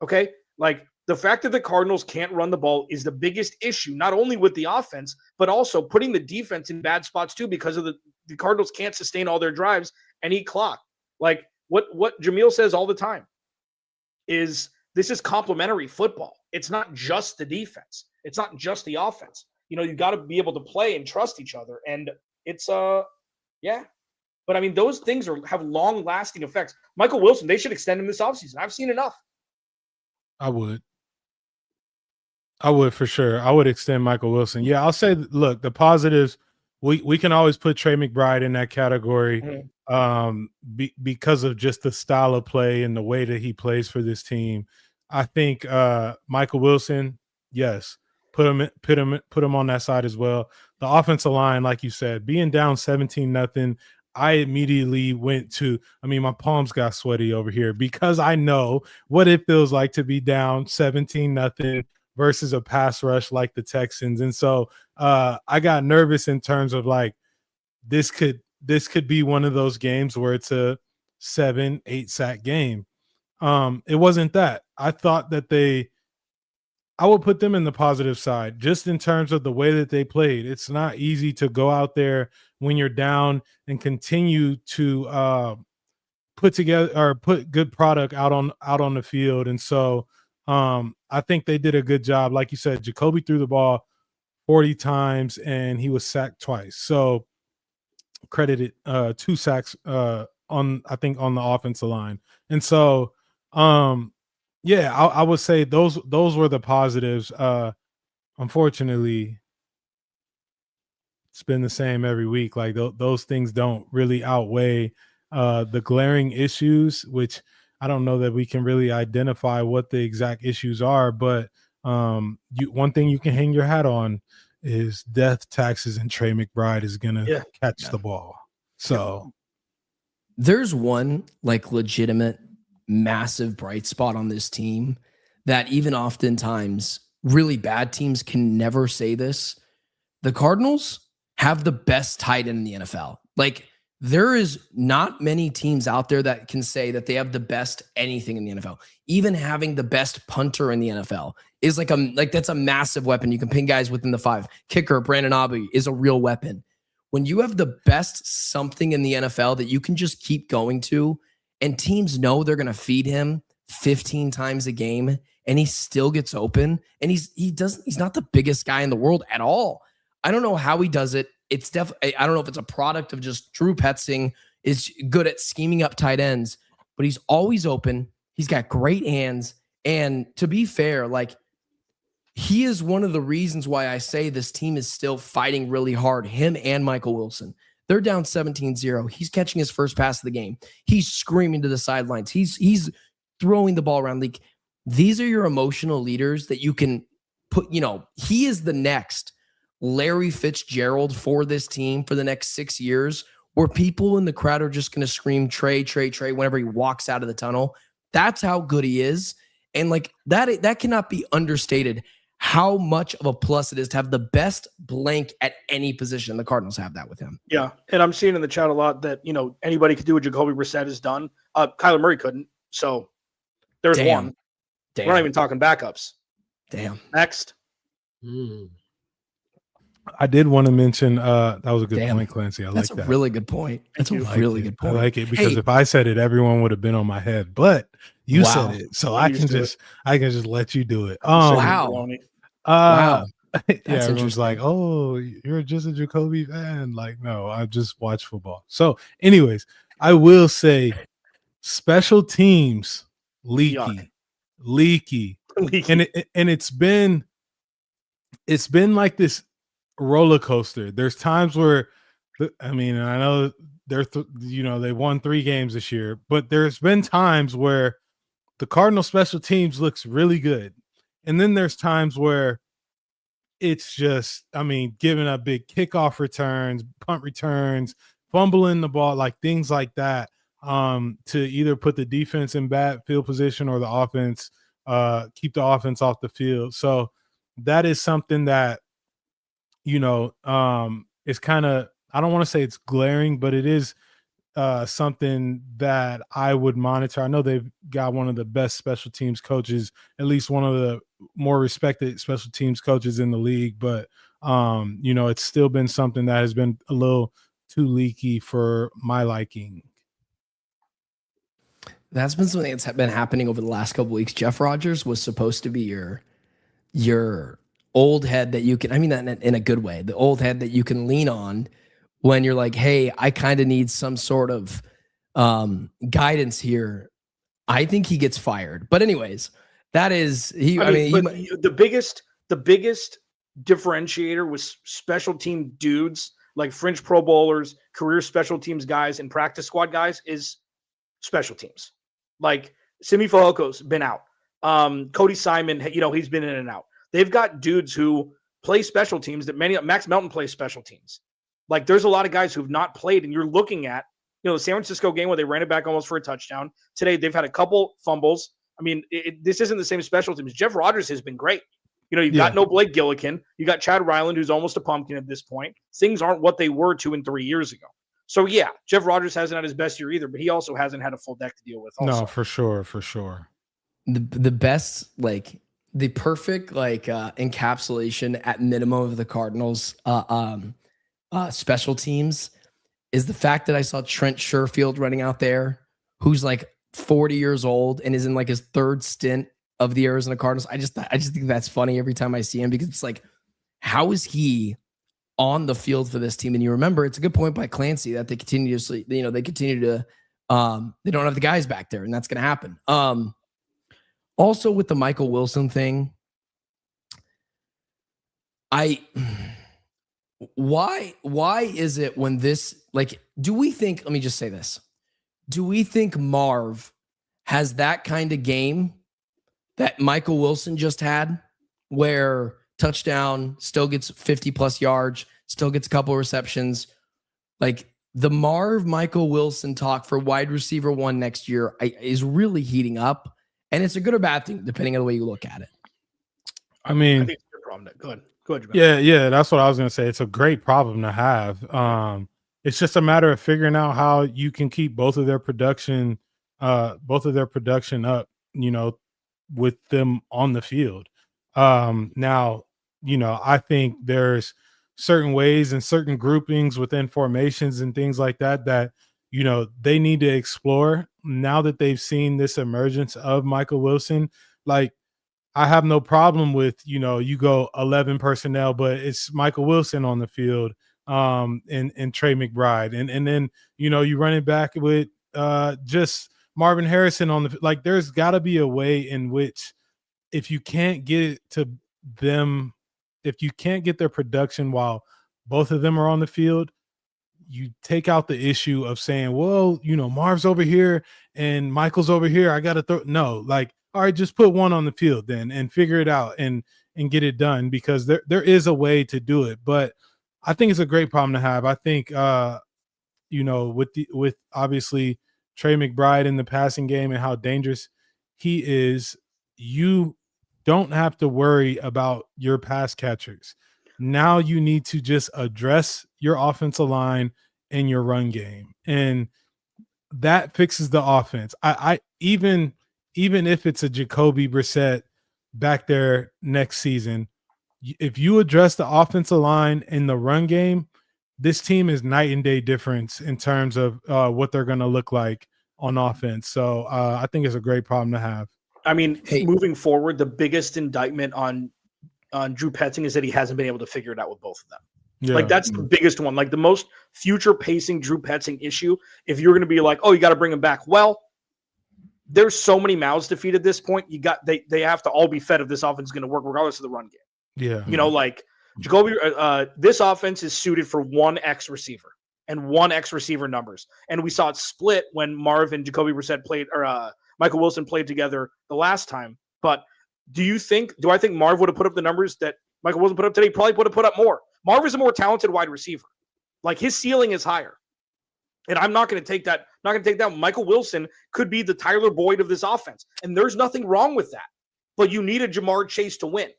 Okay? Like, the fact that the Cardinals can't run the ball is the biggest issue, not only with the offense, but also putting the defense in bad spots too, because of the Cardinals can't sustain all their drives and eat clock. Like, what Jamil says all the time is this is complementary football. It's not just the defense. It's not just the offense. You got to be able to play and trust each other. And it's, yeah. But, I mean, those things have long-lasting effects. Michael Wilson, they should extend him this offseason. I've seen enough. I would for sure. I would extend Michael Wilson. Yeah, I'll say, look, the positives, we can always put Trey McBride in that category because of just the style of play and the way that he plays for this team. I think Michael Wilson, yes, put him on that side as well. The offensive line, like you said, being down 17-0, I immediately went to, my palms got sweaty over here because I know what it feels like to be down 17-0 versus a pass rush like the Texans. And so I got nervous in terms of like, this could be one of those games where it's a 7-8 sack game. It wasn't that. I thought that I would put them in the positive side just in terms of the way that they played. It's not easy to go out there when you're down and continue to put together or put good product out on the field. And so I think they did a good job. Like you said, Jacoby threw the ball 40 times and he was sacked twice. So credited 2 sacks on the offensive line. And so yeah, I would say those were the positives. Unfortunately, it's been the same every week. Like those things don't really outweigh the glaring issues, which I don't know that we can really identify what the exact issues are. But one thing you can hang your hat on is death, taxes, and Trey McBride is gonna catch the ball. So there's one like legitimate massive bright spot on this team that even oftentimes really bad teams can never say this. The Cardinals have the best tight end in the NFL. Like there is not many teams out there that can say that they have the best anything in the NFL. Even having the best punter in the NFL is like that's a massive weapon. You can pin guys within the 5. Kicker Brandon Aubrey is a real weapon. When you have the best something in the NFL that you can just keep going to, and teams know they're going to feed him 15 times a game, and he still gets open, and he's not the biggest guy in the world at all. I don't know how he does it. It's definitely, I don't know if it's a product of just Drew Petzing is good at scheming up tight ends, but he's always open. He's got great hands. And to be fair, like he is one of the reasons why I say this team is still fighting really hard, him and Michael Wilson. They're down 17-0. He's catching his first pass of the game. He's screaming to the sidelines. He's throwing the ball around. Like these are your emotional leaders that you can put, he is the next Larry Fitzgerald for this team for the next 6 years, where people in the crowd are just going to scream Trey, Trey, Trey whenever he walks out of the tunnel. That's how good he is. And like that cannot be understated how much of a plus it is to have the best blank at any position. The Cardinals have that with him. Yeah. And I'm seeing in the chat a lot that, anybody could do what Jacoby Brissett has done. Kyler Murray couldn't. So there's one. We're not even talking backups. Damn. Next. I did want to mention that was a good point, Clancy. I like that. That's a really good point. That's a really good point. I like it because if I said it, everyone would have been on my head. But you said it, so I can just let you do it. Wow. Everyone's like, "Oh, you're just a Jacoby fan." Like, no, I just watch football. So, anyways, I will say, special teams leaky, and it's been like this roller coaster. There's times where, I know they won 3 games this year, but there's been times where the Cardinal special teams looks really good, and then there's times where it's just, giving up big kickoff returns, punt returns, fumbling the ball, like things like that, to either put the defense in bad field position or the offense, keep the offense off the field. So that is something that, is kind of, I don't want to say it's glaring, but it is something that I would monitor. I know they've got one of the best special teams coaches, at least one of the more respected special teams coaches in the league, but it's still been something that has been a little too leaky for my liking. That's been something that's been happening over the last couple of weeks. Jeff Rodgers was supposed to be your old head that you can, that in a good way, the old head that you can lean on when you're like, hey, I kind of need some sort of guidance here. I think he gets fired. But anyways, that is the biggest differentiator was special team dudes like fringe Pro Bowlers, career special teams guys, and practice squad guys is special teams. Like Simi Fajoko's been out. Cody Simon, he's been in and out. They've got dudes who play special teams that Max Melton plays special teams. Like there's a lot of guys who've not played, and you're looking at, the San Francisco game where they ran it back almost for a touchdown. Today, they've had a couple fumbles. This isn't the same special teams. Jeff Rodgers has been great. You've got no Blake Gillikin. You got Chad Ryland, who's almost a pumpkin at this point. Things aren't what they were 2 and 3 years ago. So, yeah, Jeff Rodgers hasn't had his best year either, but he also hasn't had a full deck to deal with. Also. No, for sure. The best, the perfect, encapsulation at minimum of the Cardinals special teams is the fact that I saw Trent Sherfield running out there, who's 40 years old and is in his 3rd stint of the Arizona Cardinals. I just think that's funny every time I see him, because it's how is he on the field for this team? And you remember, it's a good point by Clancy that they continue to, they don't have the guys back there, and that's going to happen. Also with the Michael Wilson thing, why is it when this, do we think, let me just say this. Do we think Marv has that kind of game that Michael Wilson just had, where touchdown, still gets 50 plus yards, still gets a couple of receptions? The Michael Wilson talk for wide receiver 1 next year is really heating up, and it's a good or bad thing depending on the way you look at it. I think it's your problem. Go ahead. Yeah, that's what I was going to say. It's a great problem to have. It's just a matter of figuring out how you can keep both of their production up, with them on the field. Now, I think there's certain ways and certain groupings within formations and things like that they need to explore now that they've seen this emergence of Michael Wilson. I have no problem with, you go 11 personnel, but it's Michael Wilson on the field, and Trey McBride. And then, you run it back with just Marvin Harrison on the, there's got to be a way in which, if you can't get it to them, if you can't get their production while both of them are on the field, you take out the issue of saying, well, Marv's over here and Michael's over here, I got to throw. No, all right, just put one on the field then and figure it out and get it done, because there is a way to do it. But I think it's a great problem to have. I think, with obviously Trey McBride in the passing game and how dangerous he is, you don't have to worry about your pass catchers. Now you need to just address your offensive line and your run game, and that fixes the offense. I even if it's a Jacoby Brissett back there next season, if you address the offensive line and the run game, this team is night and day difference in terms of what they're going to look like on offense. So I think it's a great problem to have. Moving forward, the biggest indictment on on Drew Petzing is that he hasn't been able to figure it out with both of them. Yeah. Like that's the biggest one. Like the most future pacing Drew Petzing issue. If you're going to be like, oh, you got to bring him back. Well, there's so many mouths to feed at this point. They have to all be fed if this offense is going to work, regardless of the run game. Yeah. You know, like Jacoby, this offense is suited for one X receiver and one X receiver numbers. And we saw it split when Marv and Jacoby Brissett played, or Michael Wilson played together the last time. But do I think Marv would have put up the numbers that Michael Wilson put up today? He probably would have put up more. Marv is a more talented wide receiver. Like his ceiling is higher. And I'm not going to take that. Not going to take that. Michael Wilson could be the Tyler Boyd of this offense. And there's nothing wrong with that. But you need a Jamar Chase to win.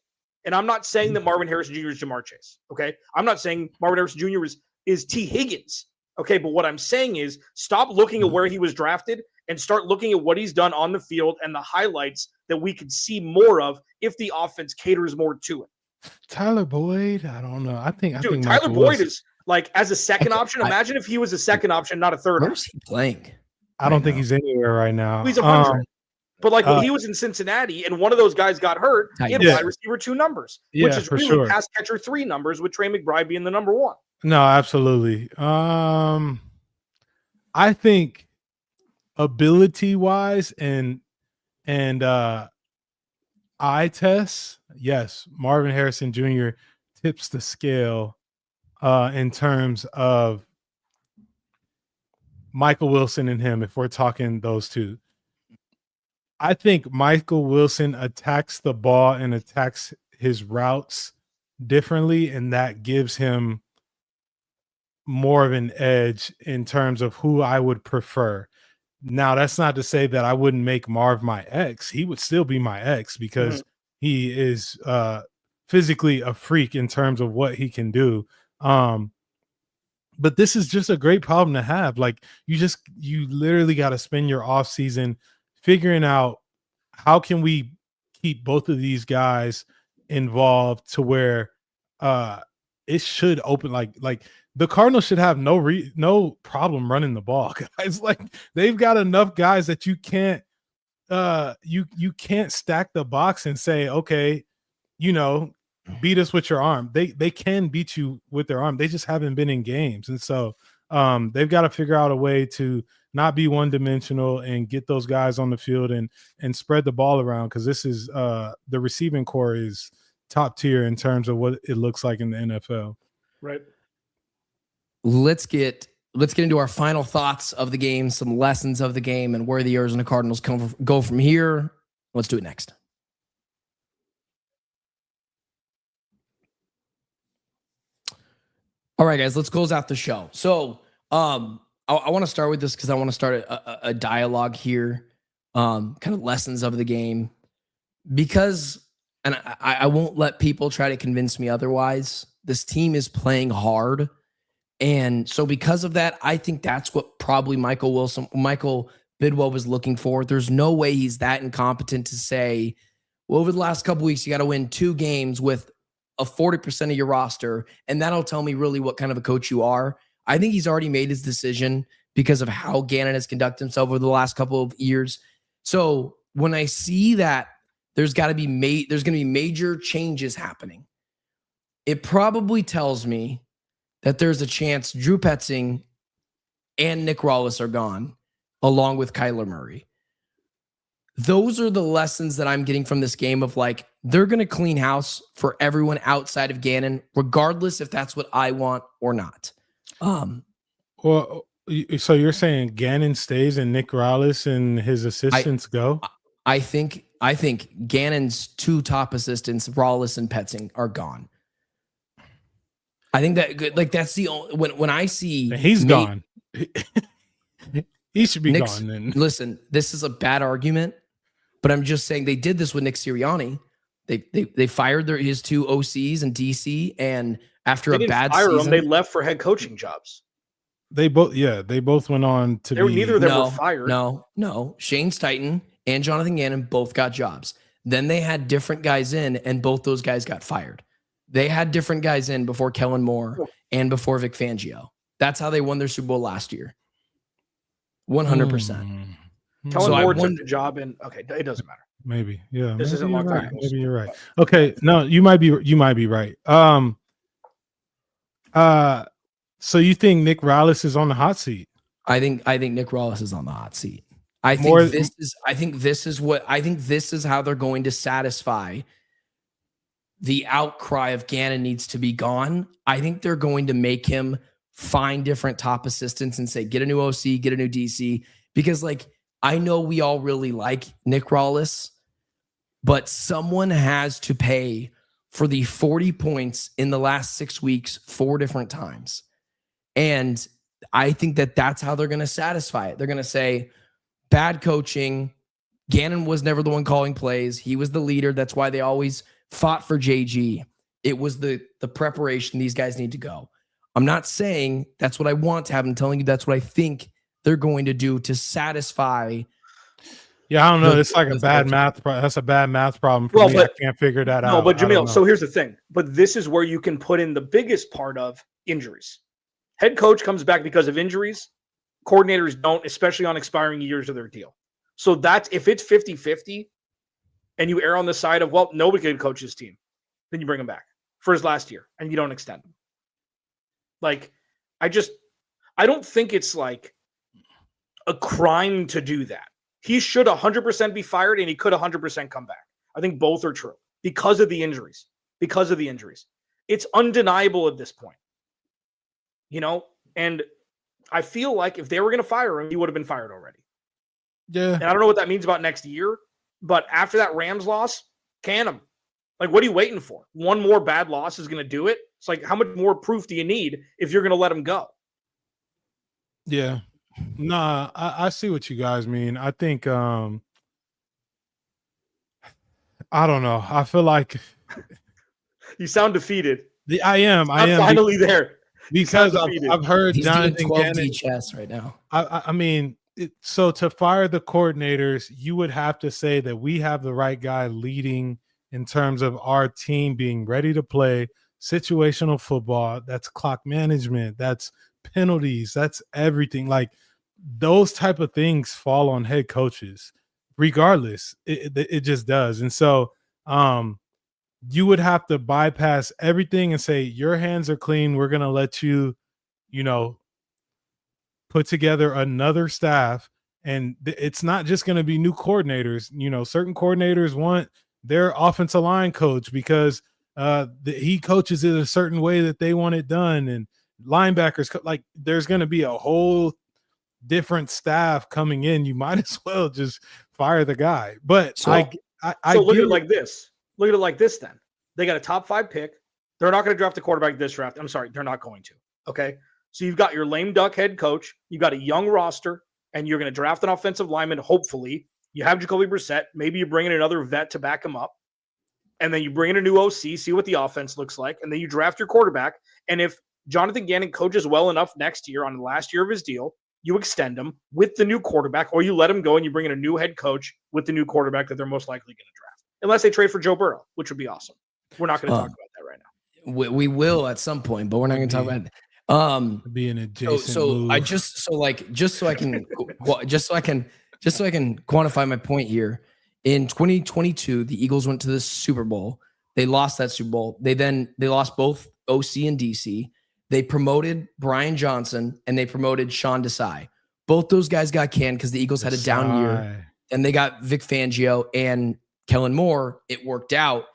And I'm not saying that Marvin Harrison Jr. is Jamar Chase. Okay. I'm not saying Marvin Harrison Jr. is T. Higgins. Okay. But what I'm saying is stop looking at where he was drafted and start looking at what he's done on the field and the highlights that we could see more of if the offense caters more to it. Tyler Boyd, I don't know. I think Tyler Boyd is like as a second option. Imagine if he was a second option, not a third. Where's he playing? I don't think he's anywhere right now. He's 100. But like when he was in Cincinnati and one of those guys got hurt, he had wide receiver 2 numbers, which is really pass catcher 3 numbers, with Trey McBride being the number 1. No, absolutely. I think ability wise and eye tests, yes, Marvin Harrison Jr. tips the scale in terms of Michael Wilson and him, if we're talking those two. I think Michael Wilson attacks the ball and attacks his routes differently, and that gives him more of an edge in terms of who I would prefer. Now, that's not to say that I wouldn't make Marv my ex. He would still be my ex because he is physically a freak in terms of what he can do. But this is just a great problem to have. Like you literally got to spend your off season figuring out how can we keep both of these guys involved to where it should open like the Cardinals should have no problem running the ball, guys. Like they've got enough guys that you can't stack the box and say, okay, beat us with your arm. They can beat you with their arm. They just haven't been in games. And so they've got to figure out a way to not be one-dimensional and get those guys on the field and spread the ball around, because this is the receiving core is top tier in terms of what it looks like in the NFL. Right. Let's get into our final thoughts of the game, some lessons of the game, and where the Arizona Cardinals go from here. Let's do it next. All right, guys, let's close out the show. So I want to start with this because I want to start a dialogue here, kind of lessons of the game, because, and I won't let people try to convince me otherwise, this team is playing hard. And so because of that, I think that's what probably Michael Bidwell was looking for. There's no way he's that incompetent to say, well, over the last couple of weeks, you got to win 2 games with a 40% of your roster, and that'll tell me really what kind of a coach you are. I think he's already made his decision because of how Gannon has conducted himself over the last couple of years. So when I see that there's going to be major changes happening, it probably tells me that there's a chance Drew Petzing and Nick Rawlis are gone, along with Kyler Murray. Those are the lessons that I'm getting from this game of like, they're going to clean house for everyone outside of Gannon, regardless if that's what I want or not. Well, so you're saying Gannon stays and Nick Rawlis and his assistants go? I think Gannon's 2 top assistants, Rawlis and Petzing, are gone. I think that like that's the only when I see he's gone. He should be gone then. Listen, this is a bad argument, but I'm just saying they did this with Nick Sirianni. They fired his 2 OCs in DC, and after a bad season, they left for head coaching jobs. They both went on to be. Neither of them were fired. No. Shane Steichen and Jonathan Gannon both got jobs. Then they had different guys in, and both those guys got fired. They had different guys in before Kellen Moore and before Vic Fangio. That's how they won their Super Bowl last year. 100%. Kellen Moore took the job, and okay, it doesn't matter. Maybe. Yeah. This isn't locked in. Maybe you're right. Okay. No, you might be right. So you think Nick Rallis is on the hot seat? I think Nick Rallis is on the hot seat. I think this is how they're going to satisfy the outcry of Gannon needs to be gone. I think they're going to make him find different top assistants and say, get a new OC, get a new DC. Because like, I know we all really like Nick Rallis, but someone has to pay for the 40 points in the last 6 weeks 4 different times. And I think that's how they're going to satisfy it. They're going to say, bad coaching. Gannon was never the one calling plays. He was the leader. That's why they always fought for JG. It was the preparation. These guys need to go. I'm not saying that's what I want to have. I'm telling you that's what I think they're going to do to satisfy. Yeah, I don't know. It's like a bad math. That's a bad math problem for me. I can't figure that out. No, but Jamil, so here's the thing. But this is where you can put in the biggest part of injuries. Head coach comes back because of injuries. Coordinators don't, especially on expiring years of their deal. So that's if it's 50-50 and you err on the side of, well, nobody can coach his team, then you bring him back for his last year and you don't extend him. Like, I don't think it's like a crime to do that. He should 100% be fired and he could 100% come back. I think both are true because of the injuries. It's undeniable at this point. You know, and I feel like if they were going to fire him, he would have been fired already. Yeah. And I don't know what that means about next year, but after that Rams loss, can him. Like, what are you waiting for? One more bad loss is going to do it. It's like, how much more proof do you need if you're going to let him go? Yeah. Nah, I see what you guys mean. I think, I don't know. I feel like you sound defeated. I am finally there. Because I've heard he's Jonathan doing 12 Gannon chess right now. I mean, so to fire the coordinators, you would have to say that we have the right guy leading in terms of our team being ready to play situational football. That's clock management. That's penalties. That's everything. Like, those type of things fall on head coaches, regardless. It just does. And so, you would have to bypass everything and say, your hands are clean. We're going to let you, put together another staff. And it's not just going to be new coordinators. Certain coordinators want their offensive line coach because he coaches it a certain way that they want it done. And linebackers, like, there's going to be a whole different staff coming in. You might as well just fire the guy. But so look at it like this. Look at it like this then. They got a top 5 pick. They're not going to draft a quarterback this draft. I'm sorry, they're not going to. Okay? So you've got your lame duck head coach. You've got a young roster, and you're going to draft an offensive lineman, hopefully. You have Jacoby Brissett. Maybe you bring in another vet to back him up. And then you bring in a new OC, see what the offense looks like, and then you draft your quarterback. And if Jonathan Gannon coaches well enough next year on the last year of his deal, you extend him with the new quarterback, or you let him go and you bring in a new head coach with the new quarterback that they're most likely going to draft. Unless they trade for Joe Burrow, which would be awesome. We're not going to talk about that right now. We will at some point, but we're not going to talk about it. Be an adjacent move. I just so I can quantify my point here. In 2022, the Eagles went to the Super Bowl. They lost that Super Bowl. They lost both OC and DC. They promoted Brian Johnson and they promoted Sean Desai. Both those guys got canned because the Eagles had a down year. And they got Vic Fangio and Kellen Moore. It worked out.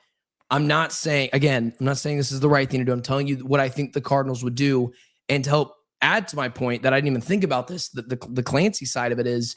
I'm not saying this is the right thing to do. I'm telling you what I think the Cardinals would do. And to help add to my point that I didn't even think about this, the Clancy side of it is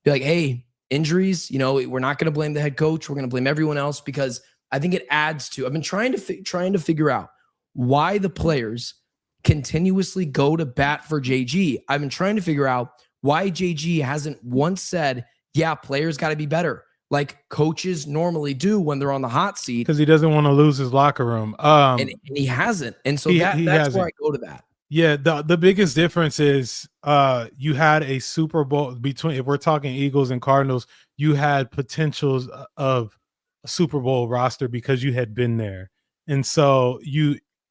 be like, hey, injuries, we're not going to blame the head coach. We're going to blame everyone else because I think it adds to, I've been trying to figure out why the players continuously go to bat for JG. I've been trying to figure out why JG hasn't once said, yeah, players got to be better, like coaches normally do when they're on the hot seat. Because he doesn't want to lose his locker room. And he hasn't. And so that's where I go to that. Yeah, the biggest difference is you had a Super Bowl between, if we're talking Eagles and Cardinals, you had potentials of a Super Bowl roster because you had been there. And so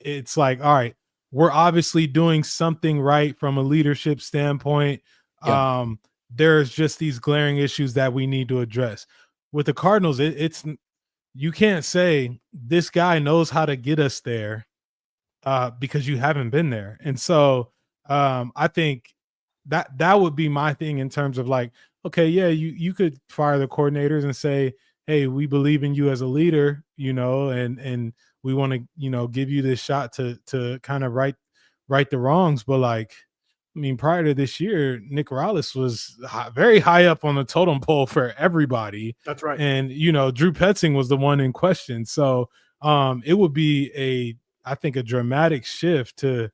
it's like, all right, we're obviously doing something right from a leadership standpoint. Yeah. There's just these glaring issues that we need to address. with the Cardinals, it's you can't say this guy knows how to get us there because you haven't been there. And so I think that would be my thing in terms of like, okay, yeah, you could fire the coordinators and say, hey, we believe in you as a leader, and we want to, give you this shot to kind of right the wrongs. But like, I mean, prior to this year, Nick Rallis was very high up on the totem pole for everybody. That's right. And, Drew Petzing was the one in question. So it would be I think a dramatic shift to,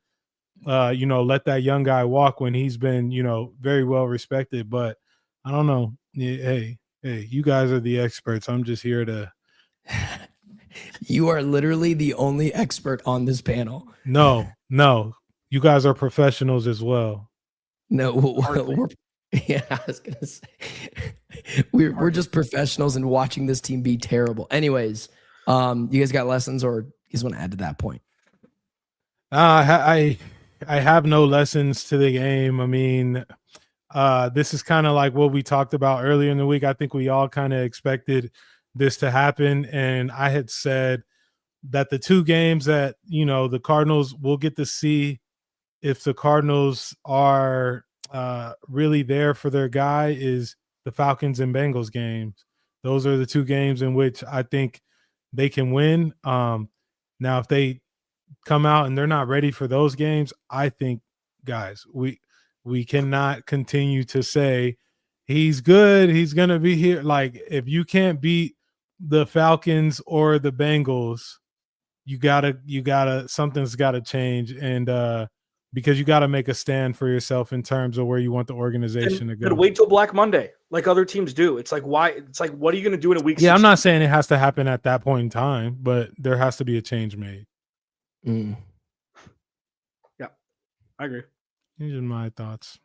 let that young guy walk when he's been, very well respected. But I don't know. Hey, you guys are the experts. I'm just here to. You are literally the only expert on this panel. No. You guys are professionals as well. No, yeah, I was gonna say we're just professionals in watching this team be terrible. Anyways, you guys got lessons, or you guys want to add to that point? I have no lessons to the game. I mean, this is kind of like what we talked about earlier in the week. I think we all kind of expected this to happen, and I had said that the two games that the Cardinals will get to see if the Cardinals are really there for their guy is the Falcons and Bengals games. Those are the two games in which I think they can win. Now, if they come out and they're not ready for those games, I think, guys, we cannot continue to say he's good, he's going to be here. Like, if you can't beat the Falcons or the Bengals, you gotta something's got to change. And because you got to make a stand for yourself in terms of where you want the organization to go. Wait till Black Monday, like other teams do. It's like, why? It's like, what are you going to do in a week? Yeah, 16? I'm not saying it has to happen at that point in time, but there has to be a change made. Yeah, I agree. These are my thoughts.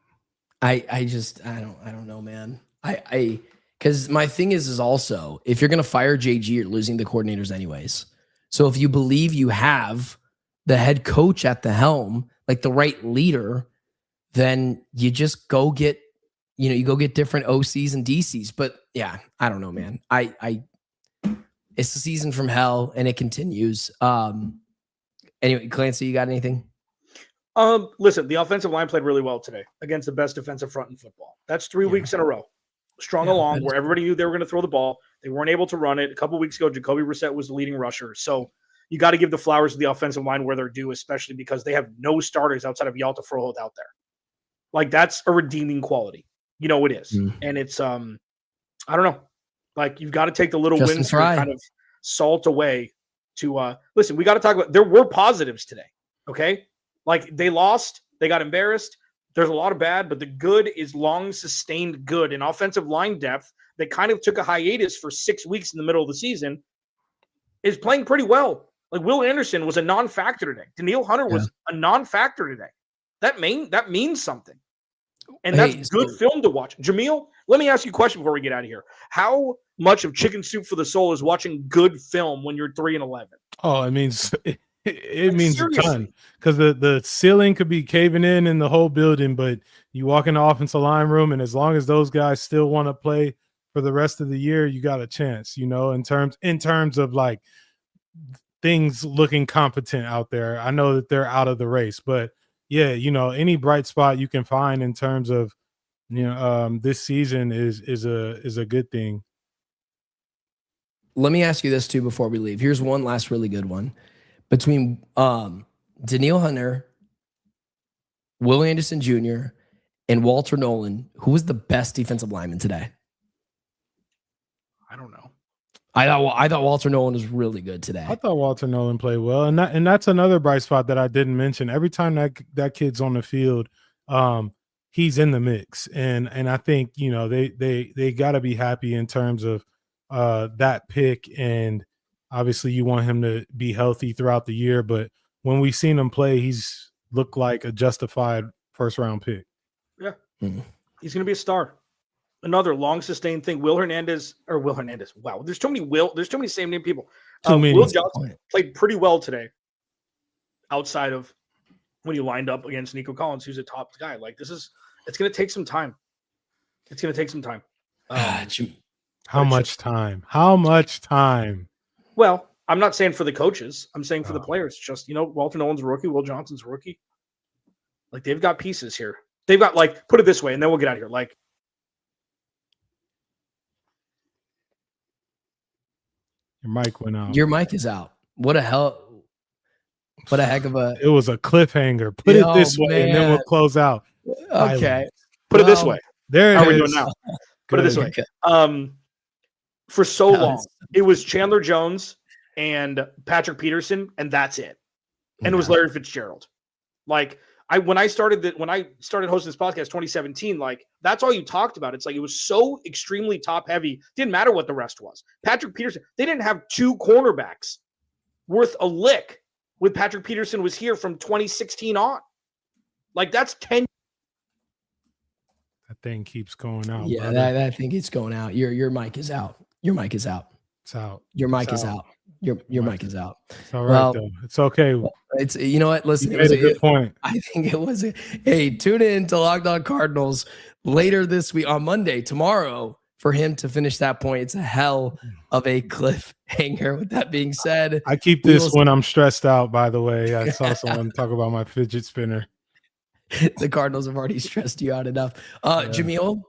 I don't know, man. Because my thing is also, if you're going to fire JG, you're losing the coordinators anyways. So if you believe you have the head coach at the helm, like the right leader, then you just go get, you go get different OCs and DCs. But yeah, I don't know, man. It's the season from hell and it continues. Anyway, Clancy, you got anything? Listen, the offensive line played really well today against the best defensive front in football. That's 3 weeks in a row. Strung along where everybody knew they were going to throw the ball. They weren't able to run it. A couple of weeks ago, Jacoby Brissett was the leading rusher. So you got to give the flowers to the offensive line where they're due, especially because they have no starters outside of Yalta Froholt out there. Like, that's a redeeming quality. It is. And it's, I don't know. Like, you've got to take the little wins to kind of salt away to, listen, we got to talk about, there were positives today. Okay. Like, they lost, they got embarrassed. There's a lot of bad, but the good is long sustained good. And offensive line depth that kind of took a hiatus for 6 weeks in the middle of the season is playing pretty well. Like, Will Anderson was a non-factor today. Daniil Hunter was a non-factor today. That means something. And that's good film to watch. Jamil, let me ask you a question before we get out of here. How much of chicken soup for the soul is watching good film when you're 3-11? Oh, it means it means seriously. A ton, because the ceiling could be caving in the whole building, but you walk in the offensive line room, and as long as those guys still want to play for the rest of the year, you got a chance. In terms of like things looking competent out there. I know that they're out of the race, but yeah, any bright spot you can find in terms of this season is a good thing. Let me ask you this too before we leave. Here's one last really good one. Between Daniil Hunter, Will Anderson Jr., and Walter Nolan, who was the best defensive lineman today? I don't know. I thought Walter Nolan was really good today. I thought Walter Nolan played well, and that's another bright spot that I didn't mention. Every time that kid's on the field, he's in the mix, and I think they got to be happy in terms of that pick, and obviously you want him to be healthy throughout the year. But when we've seen him play, he's looked like a justified first-round pick. Yeah, he's going to be a star. Another long sustained thing. Will Hernandez. Wow, there's too many same name people. Will Johnson played pretty well today. Outside of when you lined up against Nico Collins, who's a top guy. Like, it's going to take some time. How much time? How much time? Well, I'm not saying for the coaches. I'm saying for the players. Just, Walter Nolan's a rookie. Will Johnson's a rookie. Like, they've got pieces here. They've got, like, put it this way, and then we'll get out of here. Like, your mic went out. Your mic is out. What a heck of a. It was a cliffhanger. Put it this way, and then we'll close out. Okay. Put it this way. There it How are is. we doing now? Put it this way. For so long, it was Chandler Jones and Patrick Peterson, and that's it. And it was Larry Fitzgerald. Like, when I started hosting this podcast 2017, like, that's all you talked about. It's like, it was so extremely top heavy. Didn't matter what the rest was. Patrick Peterson, they didn't have two cornerbacks worth a lick when Patrick Peterson was here from 2016 on. Like, that's 10. That thing keeps going out. Yeah, that thing is going out. Your mic is out. Your mic is out. It's out. Your mic is out. Your mic is out. It's all right, though. It's okay. It's, you know what? Listen, you made a good point. I think it was tune in to Locked On Cardinals later this week on Monday, tomorrow, for him to finish that point. It's a hell of a cliffhanger. With that being said, I keep this when I'm stressed out, by the way. I saw someone talk about my fidget spinner. The Cardinals have already stressed you out enough. Jamil,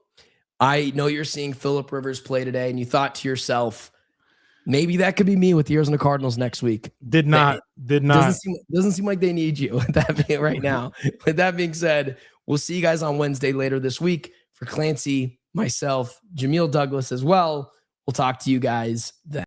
I know you're seeing Phillip Rivers play today, and you thought to yourself, maybe that could be me with the Arizona Cardinals next week. Did not. Doesn't seem like they need you with that being right now. With that being said, we'll see you guys on Wednesday later this week. For Clancy, myself, Jamil Douglas as well. We'll talk to you guys then.